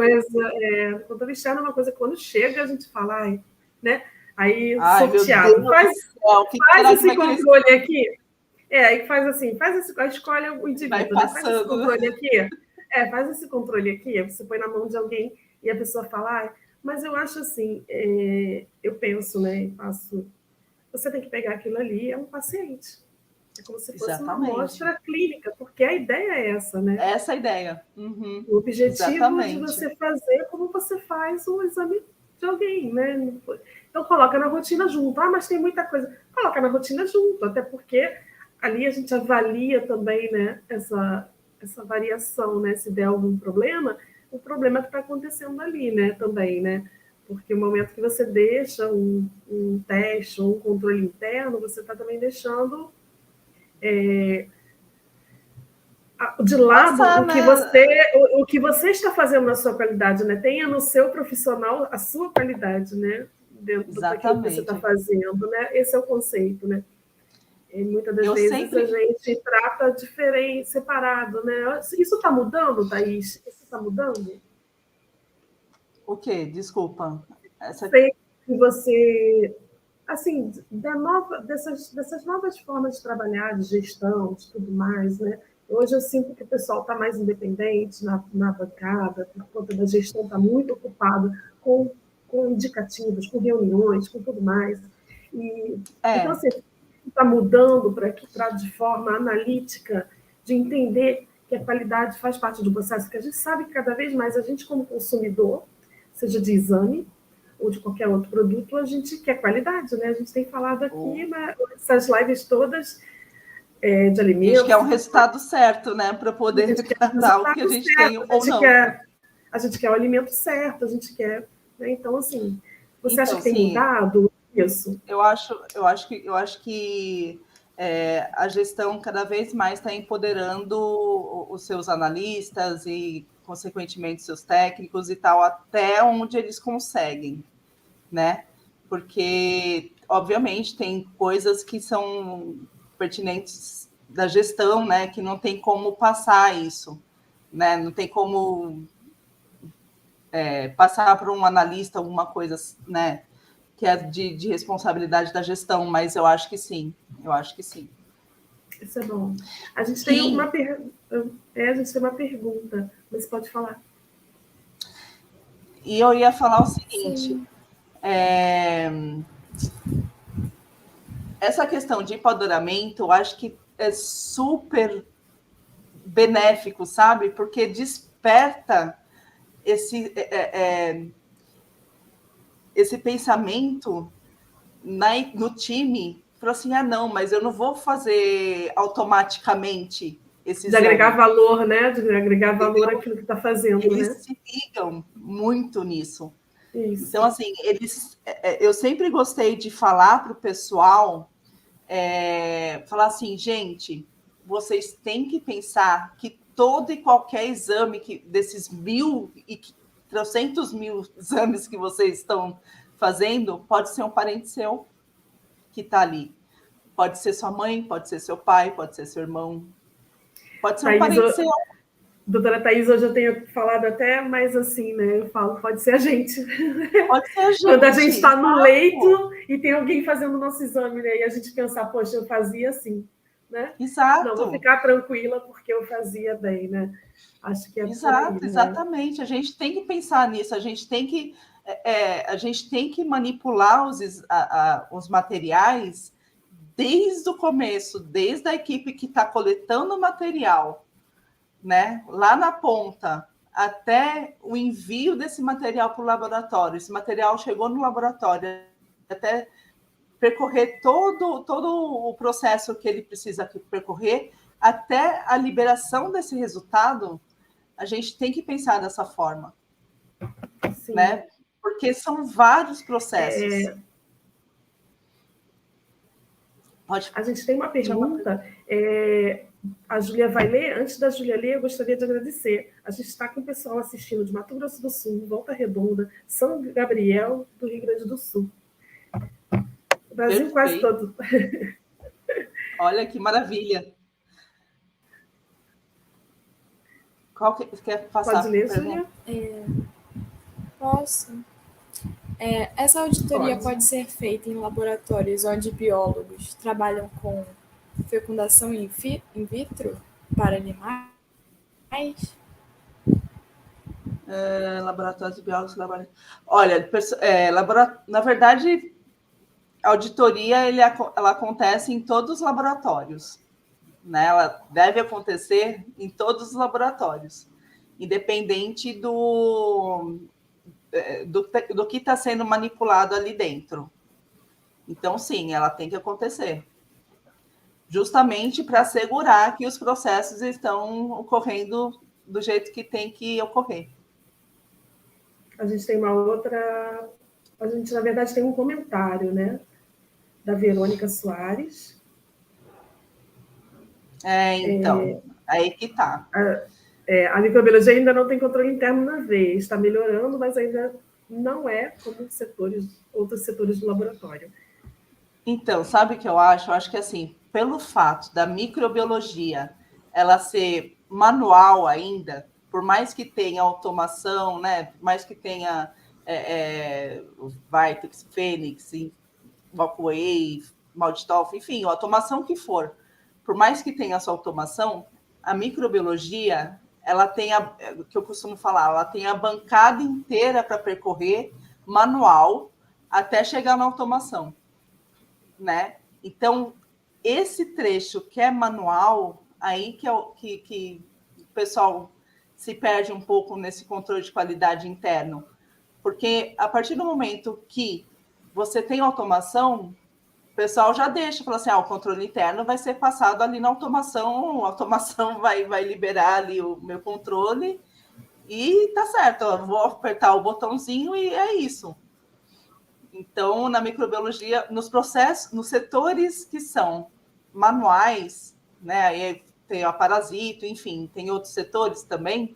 S1: coisa que quando chega a gente fala, ai, né? Aí sorteado, faz esse controle aqui. Aí faz assim, escolhe o indivíduo, né? Faz esse controle aqui. Faz esse controle aqui, você põe na mão de alguém e a pessoa fala, mas eu acho assim, eu penso, né? Você tem que pegar aquilo ali, é um paciente. É como se fosse uma amostra clínica, porque a ideia é essa, né?
S2: Essa é a ideia. Uhum.
S1: O objetivo de você fazer como você faz o exame de alguém, né? Então, coloca na rotina junto. Mas tem muita coisa. Coloca na rotina junto, até porque ali a gente avalia também, né, essa variação, né? Se der algum problema, o problema que está acontecendo ali, né? Também, né? Porque o momento que você deixa um teste ou um controle interno, você está também deixando de lado o que você está fazendo na sua qualidade, né? Tenha no seu profissional a sua qualidade, né? Dentro daquilo que você está fazendo, né? Esse é o conceito, né? E muitas das vezes a gente trata diferente, separado, né? Isso está mudando, Thaís? Isso está mudando?
S2: O quê? Desculpa.
S1: Sei que você... Assim, dessas novas formas de trabalhar, de gestão, de tudo mais, né? Hoje eu sinto que o pessoal está mais independente na bancada, por conta da gestão está muito ocupado com indicativos, com reuniões, com tudo mais. Então, assim, está mudando para de forma analítica, de entender que a qualidade faz parte do processo, que a gente sabe que cada vez mais a gente, como consumidor, seja de exame, ou de qualquer outro produto, a gente quer qualidade, né? A gente tem falado aqui nessas lives todas de alimentos.
S2: A gente quer um resultado certo, né? Para poder tratar o que a gente tem ou não.
S1: A gente quer o alimento certo, a gente quer... Né? Então, assim, você acha que tem mudado isso?
S2: Eu acho que a gestão cada vez mais está empoderando os seus analistas e, consequentemente, seus técnicos e tal, até onde eles conseguem, né? Porque, obviamente, tem coisas que são pertinentes da gestão, né? Que não tem como passar isso, né? Não tem como passar para um analista alguma coisa, né? Que é de responsabilidade da gestão, mas eu acho que sim.
S1: Isso é bom. A gente tem uma pergunta, mas pode falar.
S2: E eu ia falar o seguinte, essa questão de empoderamento, eu acho que é super benéfico, sabe? Porque desperta esse pensamento no time, falou assim, não, mas eu não vou fazer automaticamente esse
S1: de agregar valor, né? De agregar valor àquilo que está fazendo,
S2: eles
S1: né?
S2: se ligam muito nisso.
S1: Isso.
S2: Então, assim, eu sempre gostei de falar para o pessoal, falar assim, gente, vocês têm que pensar que todo e qualquer exame desses 300.000 exames que vocês estão fazendo, pode ser um parente seu que está ali. Pode ser sua mãe, pode ser seu pai, pode ser seu irmão, pode ser um parente seu.
S1: Doutora Thaís, hoje eu tenho falado até mais assim, né? Eu falo, pode ser a gente.
S2: Pode ser a gente.
S1: Quando a gente está no leito e tem alguém fazendo o nosso exame, né? E a gente pensar, poxa, eu fazia assim. né?
S2: Exato.
S1: Não, vou ficar tranquila porque eu fazia bem, né? Acho que é
S2: Exato,
S1: por aí,
S2: exatamente. Né? A gente tem que pensar nisso, a gente tem que manipular os materiais desde o começo, desde a equipe que está coletando o material, né? Lá na ponta, até o envio desse material para o laboratório. Esse material chegou no laboratório, até percorrer todo o processo que ele precisa percorrer, até a liberação desse resultado, a gente tem que pensar dessa forma. Sim. Né? Porque são vários processos.
S1: A gente tem uma pergunta, a Júlia vai ler. Antes da Júlia ler, eu gostaria de agradecer. A gente está com o pessoal assistindo de Mato Grosso do Sul, Volta Redonda, São Gabriel, do Rio Grande do Sul. O Brasil quase todo.
S2: Olha que maravilha. Qual que quer passar?
S1: Pode ler, Júlia?
S3: Posso? Essa auditoria pode ser feita em laboratórios onde biólogos trabalham com fecundação in vitro para animais?
S2: Laboratórios de biólogos trabalham. Olha, na verdade, a auditoria ela acontece em todos os laboratórios. Né? Ela deve acontecer em todos os laboratórios, independente do que está sendo manipulado ali dentro. Então, sim, ela tem que acontecer. Justamente para assegurar que os processos estão ocorrendo do jeito que tem que ocorrer.
S1: A gente tem uma outra... A gente, na verdade, tem um comentário, né? Da Verônica Soares.
S2: Então, aí que está.
S1: A microbiologia ainda não tem controle interno na veia, está melhorando, mas ainda não é como outros setores do laboratório.
S2: Então, sabe o que eu acho? Eu acho que, assim, pelo fato da microbiologia ela ser manual ainda, por mais que tenha automação, né? Por mais que tenha Vitex, Fênix, Walkway, Maltitolf, enfim, a automação que for, por mais que tenha essa automação, a microbiologia, ela tem o que eu costumo falar, ela tem a bancada inteira para percorrer, manual, até chegar na automação, né? Então, esse trecho que é manual, aí que o pessoal se perde um pouco nesse controle de qualidade interno, porque a partir do momento que você tem automação, o pessoal já deixa, fala assim, o controle interno vai ser passado ali na automação, a automação vai liberar ali o meu controle e tá certo, eu vou apertar o botãozinho e é isso. Então, na microbiologia, nos processos, nos setores que são manuais, né, aí tem a parasito, enfim, tem outros setores também,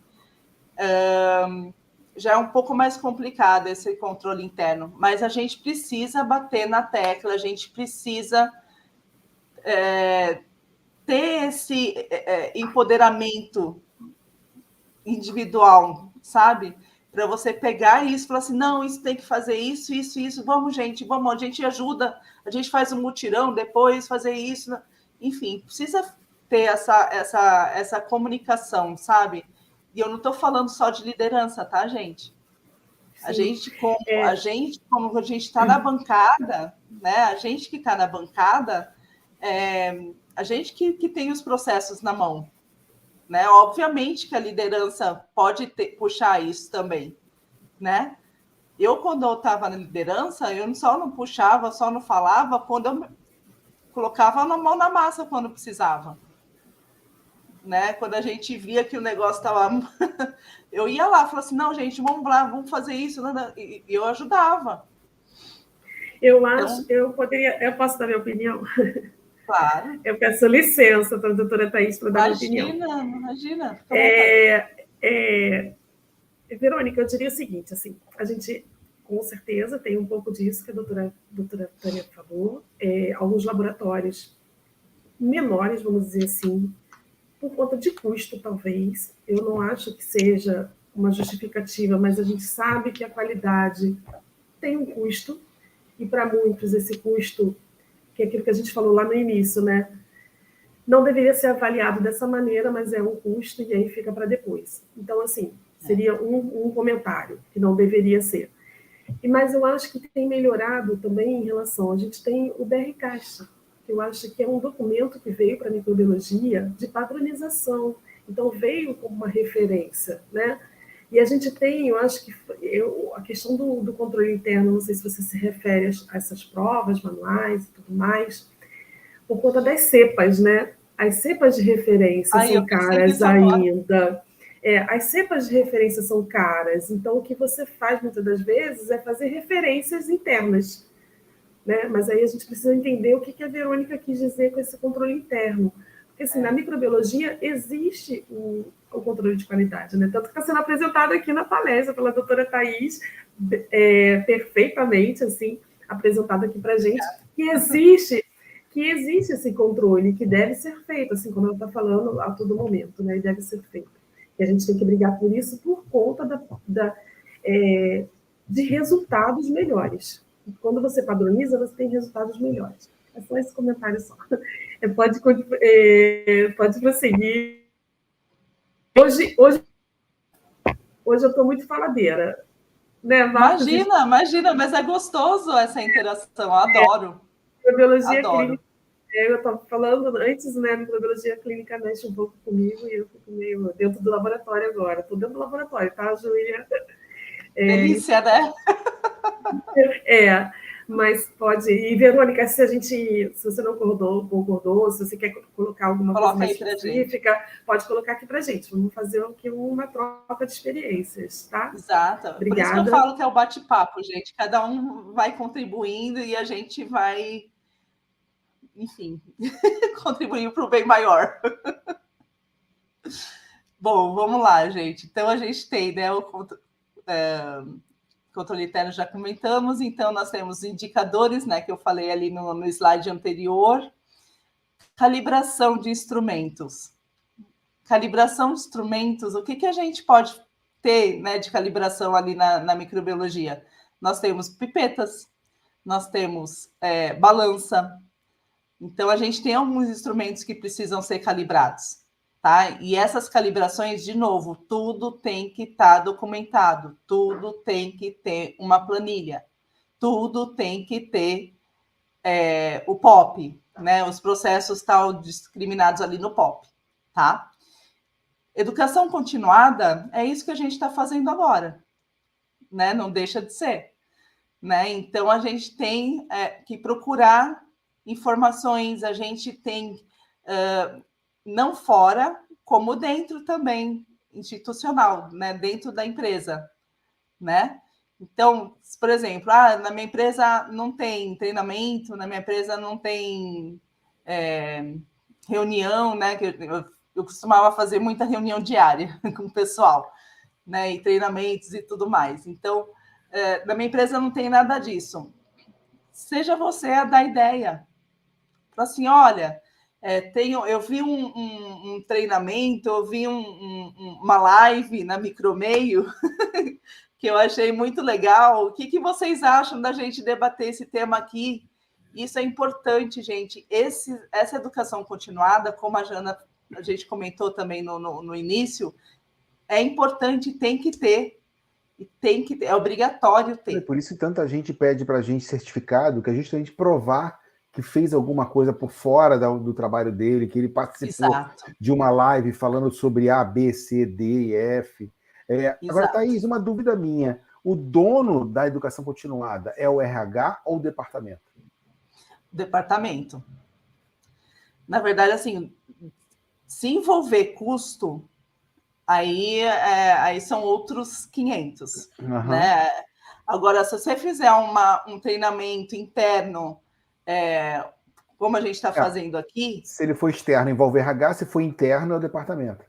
S2: já é um pouco mais complicado esse controle interno, mas a gente precisa bater na tecla, a gente precisa ter esse empoderamento individual, sabe? Para você pegar isso e falar assim, não, isso tem que fazer isso, vamos, gente, vamos, a gente ajuda, a gente faz um mutirão depois, fazer isso, enfim, precisa ter essa comunicação, sabe? E eu não estou falando só de liderança, tá, gente? A gente, como a gente está na bancada, né? A gente que está na bancada, a gente que tem os processos na mão, né? Obviamente que a liderança pode puxar isso também, né? Eu, quando eu estava na liderança, eu só não puxava, só não falava quando eu colocava a mão na massa quando precisava. Né? Quando a gente via que o negócio estava... eu ia lá, falava assim, não, gente, vamos lá, vamos fazer isso. E eu ajudava.
S1: Eu acho, eu posso dar minha opinião?
S2: Claro.
S1: Eu peço licença para a doutora Thaís para dar minha opinião.
S2: Imagina.
S1: Verônica, eu diria o seguinte, assim, a gente, com certeza, tem um pouco disso que a doutora Tânia falou, alguns laboratórios menores, vamos dizer assim, por conta de custo, talvez. Eu não acho que seja uma justificativa, mas a gente sabe que a qualidade tem um custo, e para muitos esse custo, que é aquilo que a gente falou lá no início, né? não deveria ser avaliado dessa maneira, mas é um custo e aí fica para depois. Então, assim, seria um comentário, que não deveria ser. Mas eu acho que tem melhorado também em relação... A gente tem o BR-Caixa, que eu acho que é um documento que veio para a microbiologia de padronização. Então, veio como uma referência, né? E a gente tem, eu acho que a questão do controle interno, não sei se você se refere a essas provas manuais e tudo mais, por conta das cepas, né? As cepas de referência são caras ainda. As cepas de referência são caras, então o que você faz muitas das vezes é fazer referências internas, né? Mas aí a gente precisa entender o que a Verônica quis dizer com esse controle interno. Porque, assim, na microbiologia existe o controle de qualidade, né? Tanto que está sendo apresentado aqui na palestra pela doutora Thais, perfeitamente, assim, apresentado aqui para a gente, que existe esse controle, que deve ser feito, assim, como ela está falando a todo momento, né? E deve ser feito. E a gente tem que brigar por isso por conta de resultados melhores. Quando você padroniza, você tem resultados melhores. É só esse comentário só. Pode prosseguir. Hoje eu estou muito faladeira. Né,
S2: Imagina, mas é gostoso essa interação, eu adoro.
S1: Microbiologia clínica, eu estava falando antes, né, a microbiologia clínica mexe um pouco comigo e eu fico meio dentro do laboratório agora. Estou dentro do laboratório, tá, Júlia?
S2: Delícia, né?
S1: Mas pode... E, Verônica, se você não concordou, se você quer colocar alguma coisa mais específica, pode colocar aqui para a gente. Vamos fazer aqui uma troca de experiências, tá?
S2: Exato.
S1: Obrigada.
S2: Por isso que eu falo que é o bate-papo, gente. Cada um vai contribuindo e a gente vai, enfim, contribuir para o bem maior. Bom, vamos lá, gente. Então, a gente tem, né, o controle interno, já comentamos. Então, nós temos indicadores, né, que eu falei ali no slide anterior. Calibração de instrumentos. Calibração de instrumentos, o que a gente pode ter, né, de calibração ali na microbiologia? Nós temos pipetas, nós temos balança. Então, a gente tem alguns instrumentos que precisam ser calibrados. Tá? E essas calibrações, de novo, tudo tem que estar documentado, tudo tem que ter uma planilha, tudo tem que ter o POP, né? Os processos estão discriminados ali no POP, tá? Educação continuada é isso que a gente está fazendo agora, né? Não deixa de ser, né? Então, a gente tem que procurar informações, a gente tem... não fora, como dentro também, institucional, né? Dentro da empresa, né? Então, por exemplo, na minha empresa não tem treinamento, na minha empresa não tem reunião, né? Que eu costumava fazer muita reunião diária com o pessoal, né? E treinamentos e tudo mais. Então, na minha empresa não tem nada disso. Seja você a dar ideia. Fala assim, olha... eu vi um treinamento, eu vi uma live na Micromeio que eu achei muito legal. O que vocês acham da gente debater esse tema aqui? Isso é importante, gente. Essa educação continuada, como a gente comentou também no início, é importante, tem que ter. É obrigatório ter.
S4: Por isso que tanta gente pede para a gente certificado, que é justamente provar que fez alguma coisa por fora do trabalho dele, que ele participou de uma live falando sobre A, B, C, D e F. Agora, Thais, uma dúvida minha. O dono da educação continuada é o RH ou o departamento?
S2: Departamento. Na verdade, assim, se envolver custo, aí são outros 500. Uhum. Né? Agora, se você fizer um treinamento interno, como a gente está fazendo aqui...
S4: Se ele for externo, envolve RH, se for interno, é o departamento.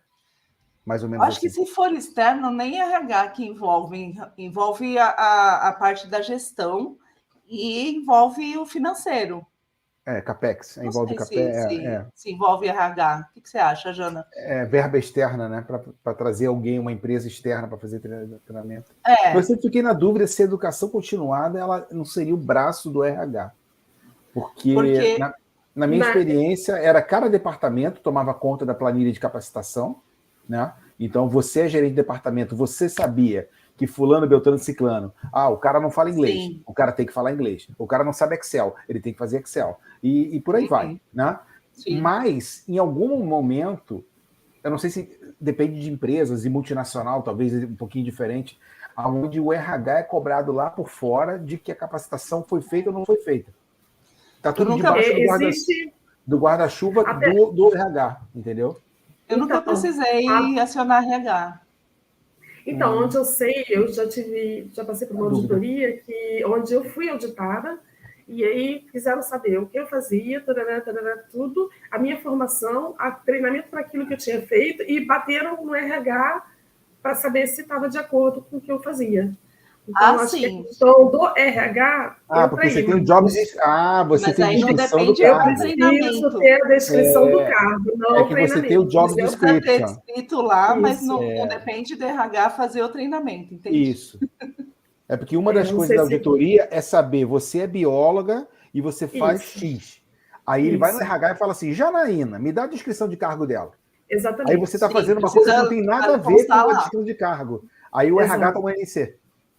S4: Mais ou menos
S2: acho assim. Que se for externo, nem RH que envolve a parte da gestão e envolve o financeiro.
S4: CAPEX. Envolve CAPEX.
S2: Se envolve RH. O que você acha, Jana?
S4: Verba externa, né? Para trazer alguém, uma empresa externa para fazer treinamento. Eu sempre fiquei na dúvida se a educação continuada ela não seria o braço do RH. Porque Na minha experiência, era cada departamento tomava conta da planilha de capacitação, né? Então, você é gerente de departamento, você sabia que fulano, beltrano, ciclano, o cara não fala inglês, sim, o cara tem que falar inglês. O cara não sabe Excel, ele tem que fazer Excel. E por aí vai, né? Sim. Mas, em algum momento, eu não sei se depende de empresas e multinacional, talvez um pouquinho diferente, onde o RH é cobrado lá por fora de que a capacitação foi feita ou não foi feita. Está tudo debaixo do guarda-chuva do RH, entendeu?
S2: Eu nunca precisei acionar RH.
S1: Então, onde eu sei, eu já passei por uma auditoria onde eu fui auditada, e aí quiseram saber o que eu fazia, tudo, a minha formação, treinamento para aquilo que eu tinha feito, e bateram no RH para saber se estava de acordo com o que eu fazia. Então, acho que a questão do RH...
S4: porque você tem o job... você tem a descrição do cargo.
S1: Eu preciso ter a descrição do cargo, não
S4: é que você tem o job description.
S2: Ter escrito lá, mas não depende do RH fazer o treinamento, entende?
S4: Isso. É porque uma das coisas da auditoria é saber, você é bióloga e você faz X. Aí ele vai no RH e fala assim, Janaína, me dá a descrição de cargo dela.
S1: Exatamente.
S4: Aí você está fazendo uma coisa que não tem nada a ver com a descrição de cargo. Aí o RH toma um NC.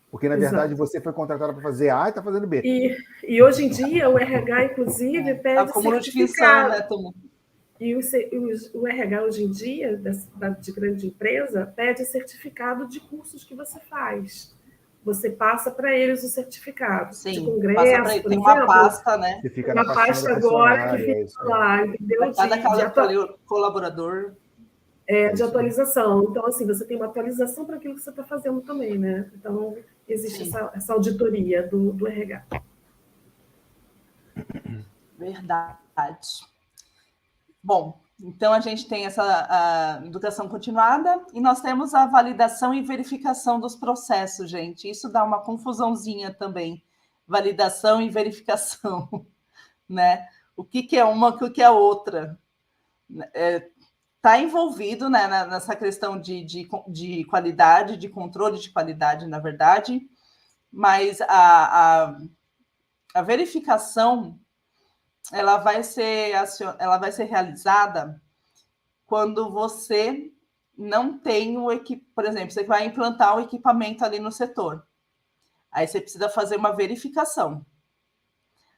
S4: Porque, na verdade, você foi contratada para fazer A e está fazendo B.
S1: E hoje em dia, o RH, inclusive, pede certificado. Né, Tom? E o RH, hoje em dia, de grande empresa, pede certificado de cursos que você faz. Você passa para eles o certificado.
S2: Sim,
S1: de congresso, por
S2: tem
S1: exemplo,
S2: uma pasta, né?
S4: Você fica
S1: uma pasta agora que fica lá, entendeu?
S2: Cada colaborador...
S1: de atualização. Então, assim, você tem uma atualização para aquilo que você está fazendo também, né? Então, existe essa auditoria do RH.
S2: Verdade. Bom, então a gente tem a educação continuada e nós temos a validação e verificação dos processos, gente. Isso dá uma confusãozinha também. Validação e verificação, né? O que é uma, o que é outra? Está envolvido, né, nessa questão de qualidade, de controle de qualidade, na verdade, mas a verificação ela vai ser realizada quando você não tem por exemplo, você vai implantar o equipamento ali no setor. Aí você precisa fazer uma verificação.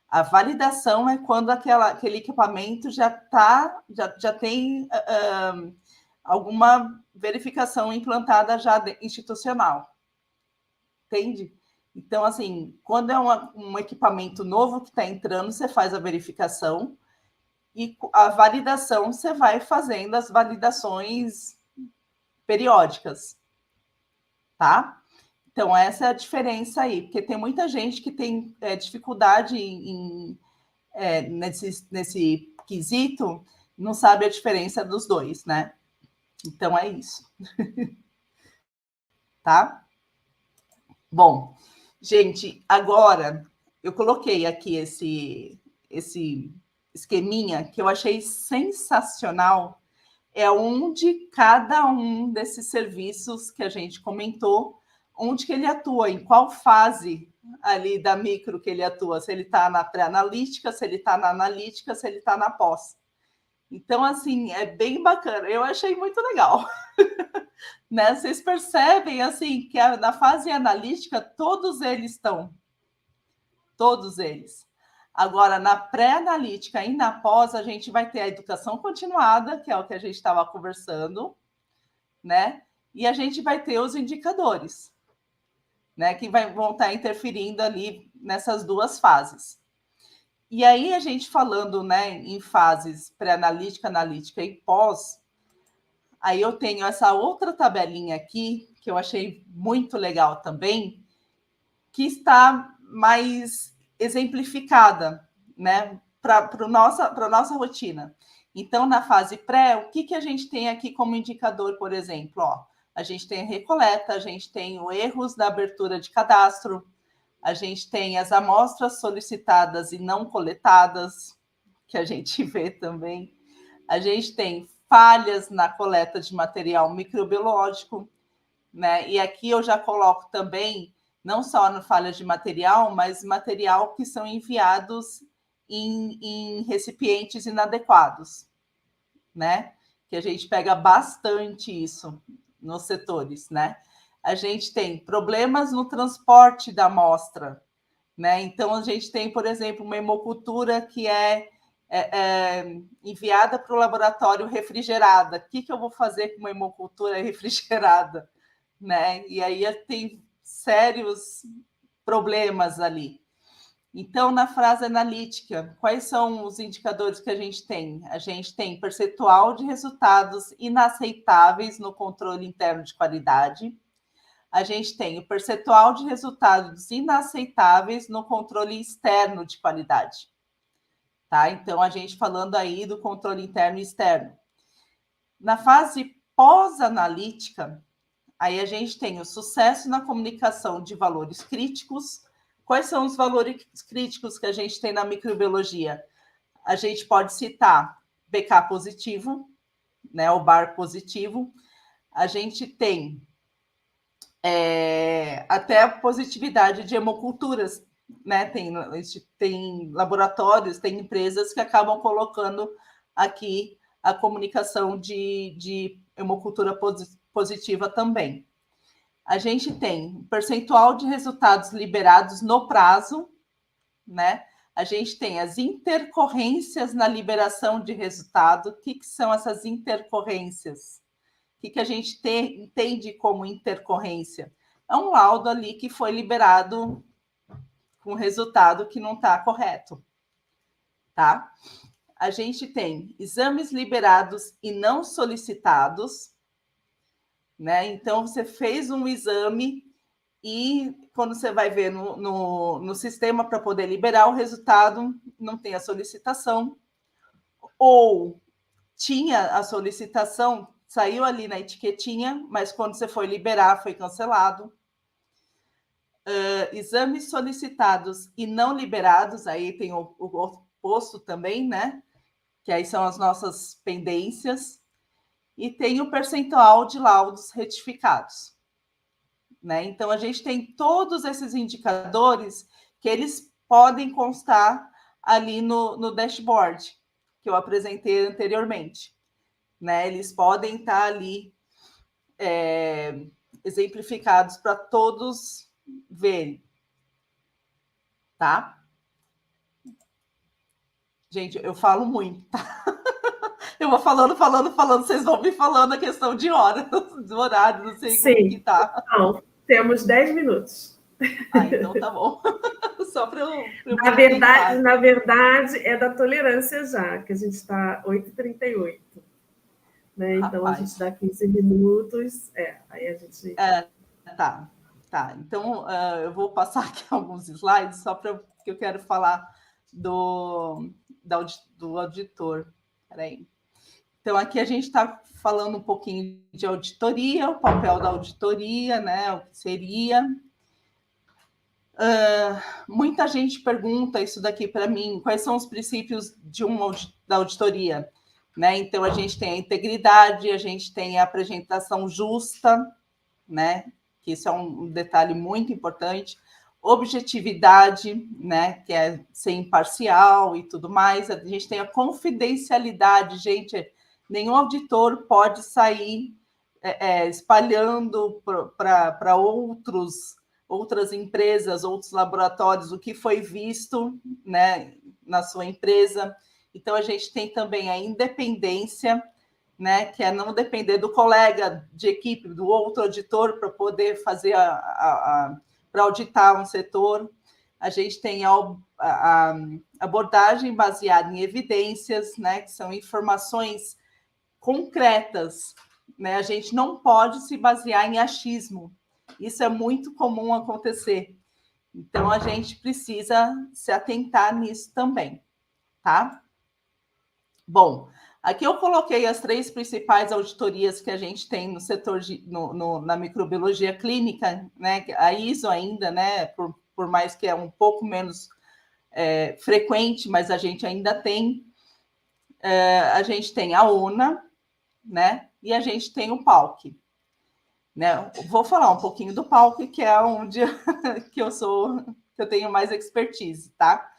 S2: A validação é quando aquele equipamento já tem alguma verificação implantada já institucional. Entende? Então, assim, quando é um equipamento novo que está entrando, você faz a verificação e a validação, você vai fazendo as validações periódicas, tá? Então, essa é a diferença aí, porque tem muita gente que tem dificuldade nesse quesito, não sabe a diferença dos dois, né? Então, é isso. Tá? Bom, gente, agora eu coloquei aqui esse esqueminha que eu achei sensacional. É onde cada um desses serviços que a gente comentou, onde que ele atua, em qual fase ali da micro que ele atua, se ele está na pré-analítica, se ele está na analítica, se ele está na pós. Então, assim, é bem bacana. Eu achei muito legal. Né? Vocês percebem, assim, que na fase analítica, todos eles estão. Todos eles. Agora, na pré-analítica e na pós, a gente vai ter a educação continuada, que é o que a gente estava conversando, né? E a gente vai ter os indicadores, né? Que vão estar interferindo ali nessas duas fases. E aí, a gente falando, né, em fases pré-analítica, analítica e pós, aí eu tenho essa outra tabelinha aqui, que eu achei muito legal também, que está mais exemplificada, né, para a nossa rotina. Então, na fase pré, o que a gente tem aqui como indicador, por exemplo? Ó, a gente tem a recoleta, a gente tem os erros da abertura de cadastro, a gente tem as amostras solicitadas e não coletadas, que a gente vê também. A gente tem falhas na coleta de material microbiológico, né? E aqui eu já coloco também, não só no falhas de material, mas material que são enviados em recipientes inadequados, né? Que a gente pega bastante isso nos setores, né? A gente tem problemas no transporte da amostra, né? Então, a gente tem, por exemplo, uma hemocultura que é enviada para o laboratório refrigerada. O que eu vou fazer com uma hemocultura refrigerada? Né? E aí tem sérios problemas ali. Então, na frase analítica, quais são os indicadores que a gente tem? A gente tem percentual de resultados inaceitáveis no controle interno de qualidade. A gente tem o percentual de resultados inaceitáveis no controle externo de qualidade. Tá? Então, a gente falando aí do controle interno e externo. Na fase pós-analítica, aí a gente tem o sucesso na comunicação de valores críticos. Quais são os valores críticos que a gente tem na microbiologia? A gente pode citar BK positivo, né, o BAR positivo. A gente tem até a positividade de hemoculturas, né? Tem laboratórios, tem empresas que acabam colocando aqui a comunicação de hemocultura positiva também. A gente tem percentual de resultados liberados no prazo, né? A gente tem as intercorrências na liberação de resultado. O que são essas intercorrências? O que a gente entende como intercorrência? É um laudo ali que foi liberado com resultado que não está correto, tá? A gente tem exames liberados e não solicitados, né? Então, você fez um exame e quando você vai ver no sistema para poder liberar o resultado, não tem a solicitação, ou tinha a solicitação, saiu ali na etiquetinha, mas quando você foi liberar, foi cancelado. Exames solicitados e não liberados, aí tem o oposto também, né? Que aí são as nossas pendências. E tem o percentual de laudos retificados, né? Então, a gente tem todos esses indicadores que eles podem constar ali no dashboard, que eu apresentei anteriormente, né? Eles podem estar ali exemplificados para todos verem, tá? Gente, eu falo muito, tá? Eu vou falando, vocês vão me falando a questão de hora, do horário, não sei como que tá.
S1: Não, temos 10 minutos.
S2: Então tá bom. Só para eu
S1: na verdade, é da tolerância já, que a gente está 8h38. Né? Então, a gente dá 15 minutos. Aí a gente...
S2: Tá. Então, eu vou passar aqui alguns slides, só porque eu quero falar do auditor. Peraí. Então, aqui a gente está falando um pouquinho de auditoria, o papel da auditoria, né? O que seria. Muita gente pergunta isso daqui para mim, quais são os princípios da auditoria? Né? Então, a gente tem a integridade, a gente tem a apresentação justa, né? Que isso é um detalhe muito importante, objetividade, né? Que é ser imparcial e tudo mais, a gente tem a confidencialidade, gente, nenhum auditor pode sair espalhando para outras empresas, outros laboratórios, o que foi visto, né, na sua empresa. Então, a gente tem também a independência, né, que é não depender do colega de equipe, do outro auditor, para poder fazer para auditar um setor. A gente tem a abordagem baseada em evidências, né, que são informações concretas, né? A gente não pode se basear em achismo. Isso é muito comum acontecer. Então, a gente precisa se atentar nisso também, tá? Bom, aqui eu coloquei as 3 principais auditorias que a gente tem no setor na microbiologia clínica, né? A ISO ainda, né? Por mais que é um pouco menos frequente, mas a gente ainda tem. A gente tem a ONA, né? E a gente tem o PALC. Né? Vou falar um pouquinho do PALC, que é onde que eu tenho mais expertise, tá?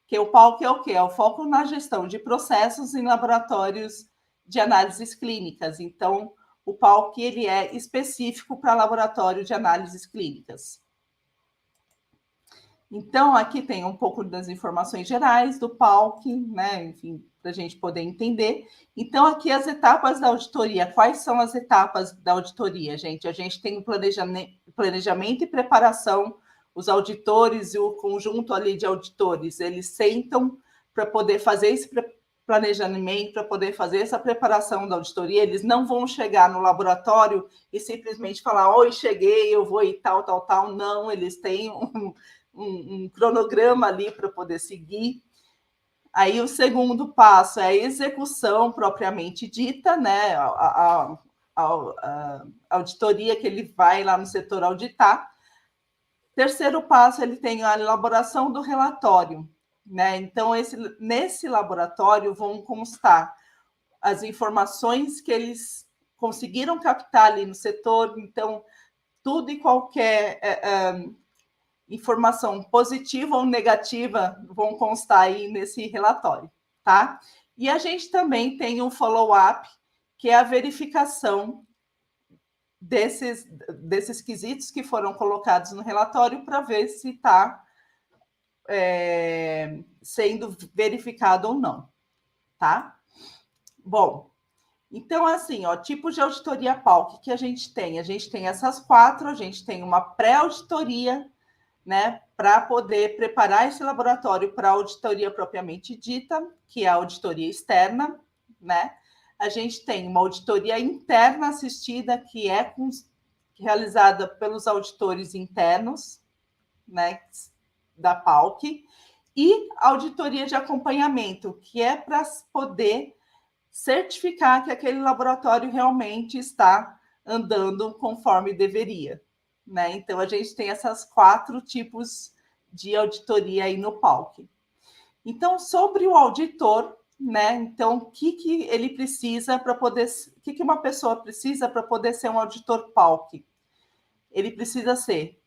S2: Que o PALC é o quê? É o foco na gestão de processos em laboratórios de análises clínicas. Então, o PALC ele é específico para laboratório de análises clínicas. Então, aqui tem um pouco das informações gerais do PALC, né? Enfim, para a gente poder entender. Então, aqui as etapas da auditoria. Quais são as etapas da auditoria, gente? A gente tem o planejamento e preparação. Os auditores e o conjunto ali de auditores, eles sentam para poder fazer esse planejamento, para poder fazer essa preparação da auditoria. Eles não vão chegar no laboratório e simplesmente falar, oi, cheguei, eu vou e tal. Não, eles têm um cronograma ali para poder seguir. Aí o segundo passo é a execução propriamente dita, né? A auditoria que ele vai lá no setor auditar. Terceiro passo, ele tem a elaboração do relatório, né? Então, nesse laboratório vão constar as informações que eles conseguiram captar ali no setor. Então, tudo e qualquer informação positiva ou negativa vão constar aí nesse relatório, tá? E a gente também tem um follow-up, que é a verificação desses quesitos que foram colocados no relatório para ver se está sendo verificado ou não, tá? Bom, então, assim, ó, tipos de auditoria PALC que a gente tem essas 4, a gente tem uma pré-auditoria, né, para poder preparar esse laboratório para a auditoria propriamente dita, que é a auditoria externa, né? A gente tem uma auditoria interna assistida, que é realizada pelos auditores internos, né, da PALC, e auditoria de acompanhamento, que é para poder certificar que aquele laboratório realmente está andando conforme deveria, né? Então, a gente tem essas 4 tipos de auditoria aí no PALC. Então, sobre o auditor, né? Então, o que ele precisa para poder... O que uma pessoa precisa para poder ser um auditor PALC? Ele precisa ser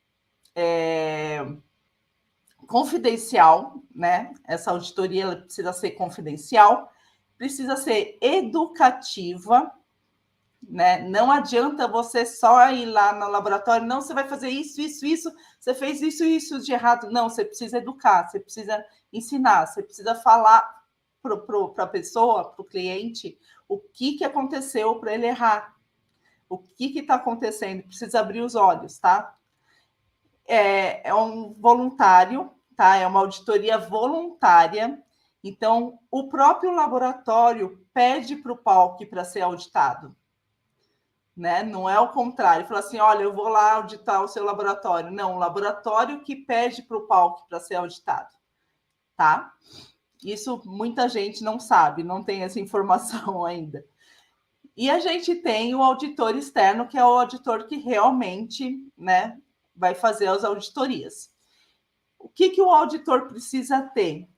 S2: confidencial, né? Essa auditoria ela precisa ser confidencial, precisa ser educativa, né? Não adianta você só ir lá no laboratório, não, você vai fazer isso, você fez isso de errado. Não, você precisa educar, você precisa ensinar, você precisa falar para a pessoa, para o cliente, o que aconteceu para ele errar, o que está acontecendo, precisa abrir os olhos, tá? É um voluntário, tá? É uma auditoria voluntária. Então, o próprio laboratório pede para o PALC para ser auditado, né? Não é o contrário, fala assim, olha, eu vou lá auditar o seu laboratório. Não, o laboratório que pede para o PALC para ser auditado, tá? Isso muita gente não sabe, não tem essa informação ainda. E a gente tem o auditor externo, que é o auditor que realmente, né, vai fazer as auditorias. O que o auditor precisa ter?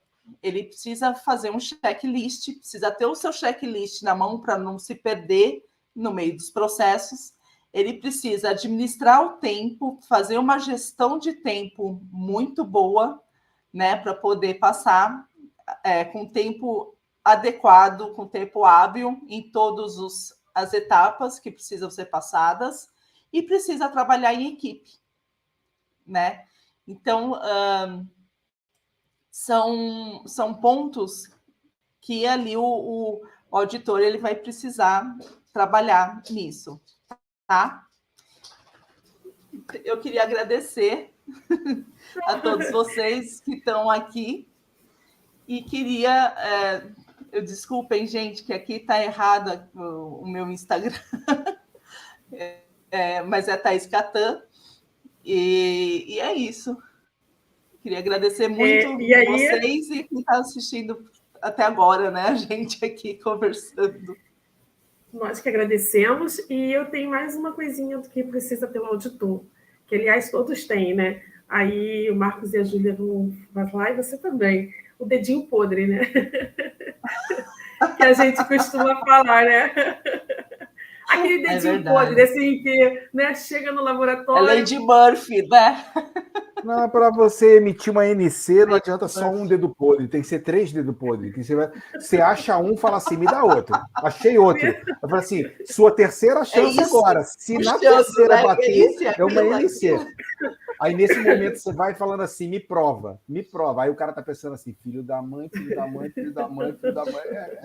S2: Ele precisa fazer um checklist, precisa ter o seu checklist na mão para não se perder no meio dos processos. Ele precisa administrar o tempo, fazer uma gestão de tempo muito boa, né, para poder passar com tempo adequado, com tempo hábil em todas as etapas que precisam ser passadas, e precisa trabalhar em equipe, né? Então, são pontos que ali o auditor ele vai precisar trabalhar nisso, tá? Eu queria agradecer a todos vocês que estão aqui e queria... desculpem, gente, que aqui está errado o meu Instagram, mas é Thaís Catan, e é isso. Queria agradecer muito vocês e quem está assistindo até agora, né? A gente aqui conversando.
S1: Nós que agradecemos, e eu tenho mais uma coisinha do que precisa pelo auditor, que, aliás, todos têm, né? Aí o Marcos e a Júlia vão lá, e você também. O dedinho podre, né? Que a gente costuma falar, né? Aquele dedinho podre, assim, que, né, chega no laboratório...
S2: É Lady Murphy, né?
S4: Não, para você emitir uma NC, não adianta só um dedo podre, tem que ser 3 dedos podres. Você acha um, fala assim, me dá outro. Achei outro. Eu falo assim, sua terceira chance agora. Se na terceira bater, é uma NC. Aí, nesse momento, você vai falando assim, me prova. Aí o cara tá pensando assim, filho da mãe, filho da mãe, filho da mãe, filho da mãe.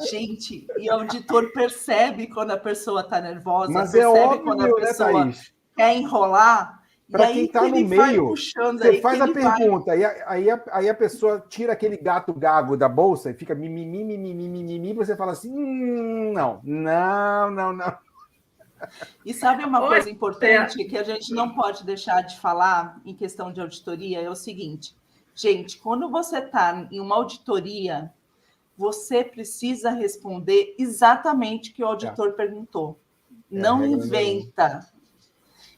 S2: Gente, e o auditor percebe quando a pessoa tá nervosa,
S4: mas
S2: percebe
S4: óbvio,
S2: quando a pessoa,
S4: né, Thaís?
S2: Quer enrolar.
S4: Para quem está no meio, você faz a pergunta, aí a pessoa tira aquele gato gago da bolsa e fica mimimi, você fala assim, não.
S2: E sabe uma coisa importante que a gente não pode deixar de falar em questão de auditoria? É o seguinte, gente, quando você está em uma auditoria, você precisa responder exatamente o que o auditor perguntou. Não inventa.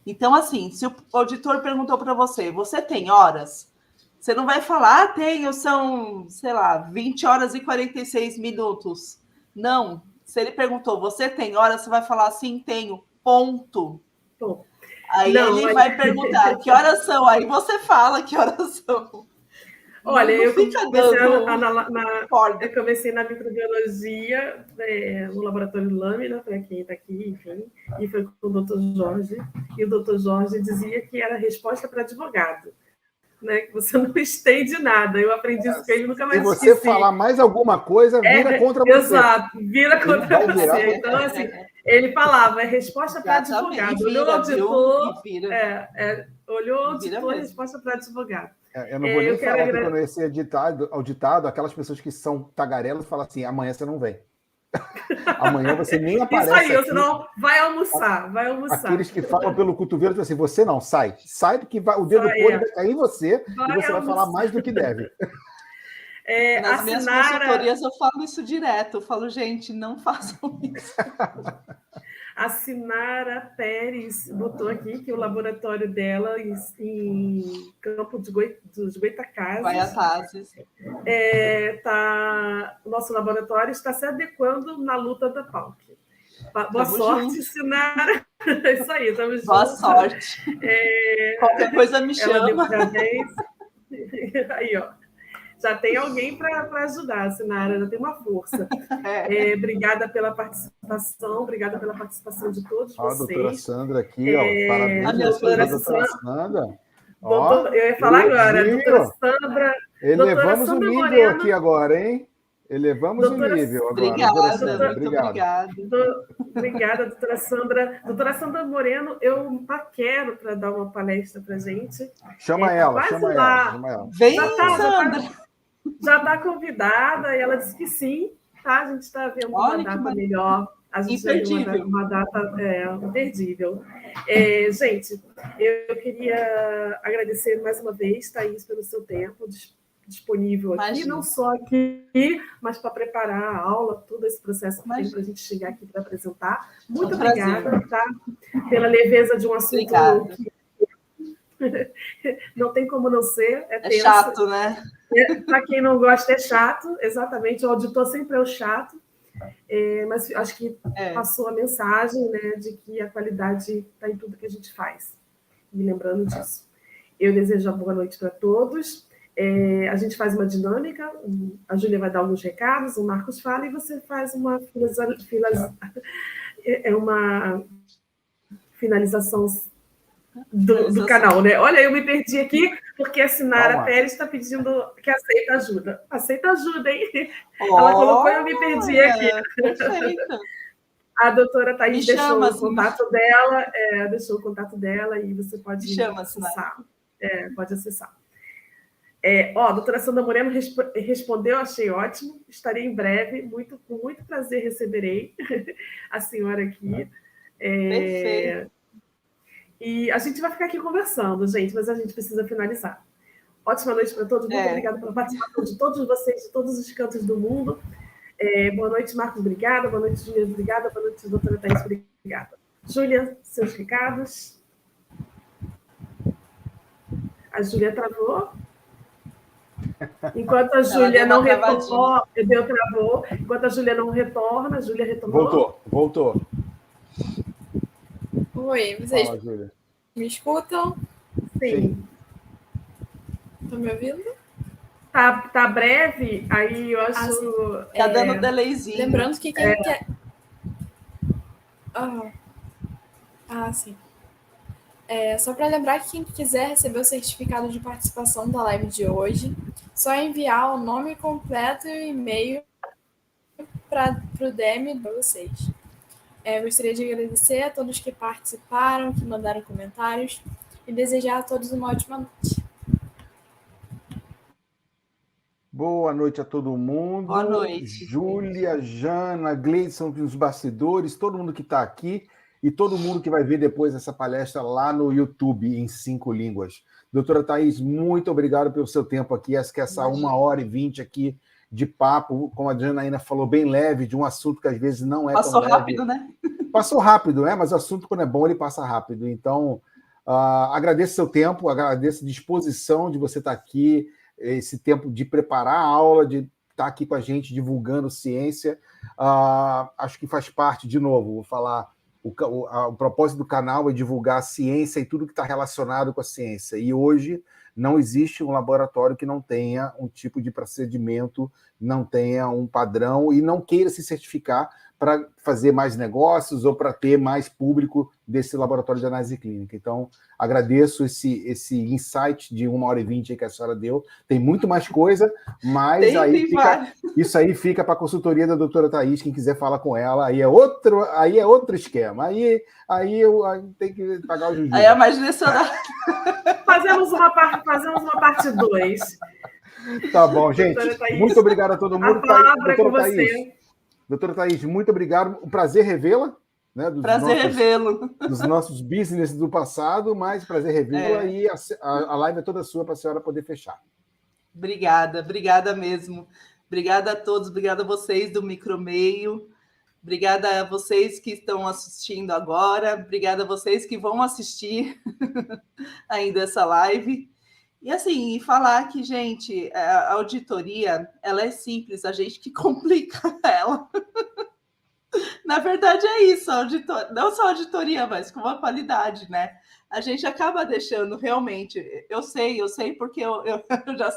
S2: Então, assim, se o auditor perguntou para você, você tem horas? Você não vai falar, tenho, são, sei lá, 20 horas e 46 minutos. Não. Se ele perguntou, você tem horas? Você vai falar, sim, tenho, ponto. Aí ele vai perguntar, que horas são? Aí você fala que horas são.
S1: Olha, eu comecei na microbiologia, no laboratório Lâmina, para quem está aqui, enfim, e foi com o Dr. Jorge, e o Dr. Jorge dizia que era resposta para advogado, né? Que você não estende nada. Eu aprendi isso com ele, nunca mais esqueci.
S4: Se você falar mais alguma coisa, vira contra você.
S1: Exato, vira contra você. Então, assim, ele falava, resposta para advogado. Olhou o auditor, olhou o auditor, resposta para advogado.
S4: Eu não vou nem falar que quando esse auditado, aquelas pessoas que são tagarelas falam assim, amanhã você não vem. Amanhã você nem aparece.
S1: Isso aí, senão vai almoçar.
S4: Aqueles que falam pelo cotovelo, dizem assim, você não, sai porque o dedo podre vai cair em você e você vai falar mais do que deve.
S2: Nas minhas consultorias eu falo isso direto, eu falo, gente, não façam isso.
S1: A Sinara Pérez botou aqui que o laboratório dela em Campo dos Goitacazes, o nosso laboratório está se adequando na luta da PAUC. Boa sorte, Sinara. É isso aí, estamos juntos.
S2: Boa sorte. Qualquer coisa me chama.
S1: Aí, ó. Já tem alguém para ajudar, Sinara, já tem uma força. Obrigada pela participação, obrigada pela participação de todos vocês.
S4: A doutora Sandra aqui, parabéns,
S1: doutora
S4: Sandra.
S1: Eu ia falar agora, doutora Sandra.
S4: Elevamos o nível aqui agora, hein? Elevamos o nível agora.
S1: Obrigada, doutora Sandra. Doutora Sandra Moreno, eu paquero para dar uma palestra para a gente.
S4: Chama ela.
S2: Vem, Sandra.
S1: Já está convidada, e ela disse que sim, tá? A gente está vendo uma data melhor. A gente
S2: imperdível.
S1: Uma data imperdível. Gente, eu queria agradecer mais uma vez, Thaís, pelo seu tempo disponível aqui,
S2: Imagina.
S1: Não só aqui, mas para preparar a aula, todo esse processo para a gente chegar aqui para apresentar. Muito obrigada, tá? Pela leveza de um assunto que não tem como não ser.
S2: É chato, né?
S1: Para quem não gosta, é chato, exatamente. O auditor sempre é o chato, mas acho que passou a mensagem, né, de que a qualidade está em tudo que a gente faz. E lembrando disso. Eu desejo uma boa noite para todos. A gente faz uma dinâmica, a Júlia vai dar alguns recados, o Marcos fala e você faz uma finalização do canal, né? Olha, eu me perdi aqui, porque a Sinara Pérez está pedindo que aceita ajuda. Aceita ajuda, hein? Ela colocou e eu me perdi aqui.
S2: Perfeito.
S1: A doutora Thaís deixou o contato dela, e você pode acessar. Pode acessar. A doutora Sandra Moreno respondeu, achei ótimo. Estarei em breve, com muito prazer receberei a senhora aqui.
S2: Perfeito.
S1: E a gente vai ficar aqui conversando, gente, mas a gente precisa finalizar. Ótima noite para todos, muito obrigada pela participação de todos vocês, de todos os cantos do mundo. Boa noite, Marcos, obrigada. Boa noite, Júlia, obrigada. Boa noite, doutora Thaís, obrigada. Júlia, seus recados. A Júlia travou. Enquanto a Júlia não retornou, travou. Enquanto a Júlia não retorna, a Júlia retornou.
S4: Voltou.
S3: Oi, vocês me escutam?
S1: Sim.
S3: Estão me ouvindo?
S1: Tá breve, aí eu acho...
S2: Tá dando delayzinho.
S3: Lembrando que quem quer... sim. Só para lembrar que quem quiser receber o certificado de participação da live de hoje, só enviar o nome completo e o e-mail para o DM de vocês. Gostaria de agradecer a todos que participaram, que mandaram comentários e desejar a todos uma ótima noite.
S4: Boa noite a todo mundo.
S2: Boa noite.
S4: Júlia, Jana, Gleidson nos bastidores, todo mundo que está aqui e todo mundo que vai ver depois essa palestra lá no YouTube em 5 línguas. Doutora Thaís, muito obrigado pelo seu tempo aqui. Acho que essa 1h20 aqui de papo, como a Janaína falou, bem leve, de um assunto que às vezes não é
S2: Passou
S4: tão leve.
S2: rápido, né?
S4: Passou rápido, né? Mas o assunto, quando é bom, ele passa rápido. Então, agradeço seu tempo, agradeço a disposição de você estar aqui, esse tempo de preparar a aula, de estar aqui com a gente divulgando ciência. Acho que faz parte, de novo, vou falar, o propósito do canal é divulgar a ciência e tudo que está relacionado com a ciência. E hoje não existe um laboratório que não tenha um tipo de procedimento, não tenha um padrão e não queira se certificar para fazer mais negócios ou para ter mais público desse laboratório de análise clínica. Então, agradeço esse insight de 1h20 que a senhora deu. Tem muito mais coisa, mas isso aí fica para a consultoria da doutora Thaís, quem quiser falar com ela, aí é outro esquema. Aí eu tenho que pagar o jujuba.
S2: Aí é mais direcionado.
S1: Fazemos uma parte 2.
S4: Tá bom, gente. Muito obrigado a todo mundo.
S1: A palavra é com você.
S4: Doutora Thaís, muito obrigado. Um prazer revê-la. Né,
S2: revê-lo.
S4: Dos nossos business do passado, mas prazer revê-la e a live é toda sua para a senhora poder fechar.
S2: Obrigada mesmo. Obrigada a todos, obrigada a vocês do Micromeio, obrigada a vocês que estão assistindo agora, obrigada a vocês que vão assistir ainda essa live. E assim, falar que, gente, a auditoria, ela é simples, a gente que complica ela. Na verdade é isso, não só a auditoria, mas com a qualidade, né? A gente acaba deixando realmente, eu sei porque eu já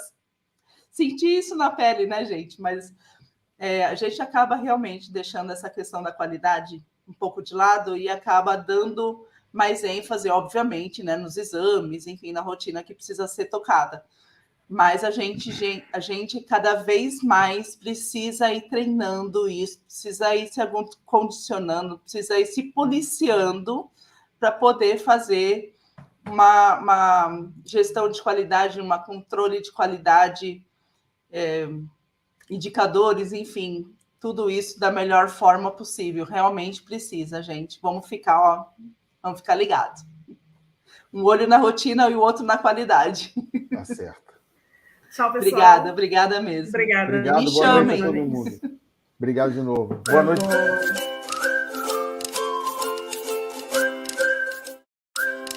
S2: senti isso na pele, né, gente? Mas a gente acaba realmente deixando essa questão da qualidade um pouco de lado e acaba dando mais ênfase, obviamente, né, nos exames, enfim, na rotina que precisa ser tocada. Mas a gente cada vez mais precisa ir treinando isso, precisa ir se condicionando, precisa ir se policiando para poder fazer uma gestão de qualidade, um controle de qualidade, indicadores, enfim, tudo isso da melhor forma possível. Realmente precisa, gente. Vamos ficar ligados. Um olho na rotina e o outro na qualidade.
S4: Tá certo.
S1: Tchau, pessoal.
S2: Obrigada mesmo.
S1: Obrigada.
S4: Obrigado,
S2: Me
S4: boa
S2: chamem.
S4: noite a todo mundo. Obrigado de novo. Boa noite.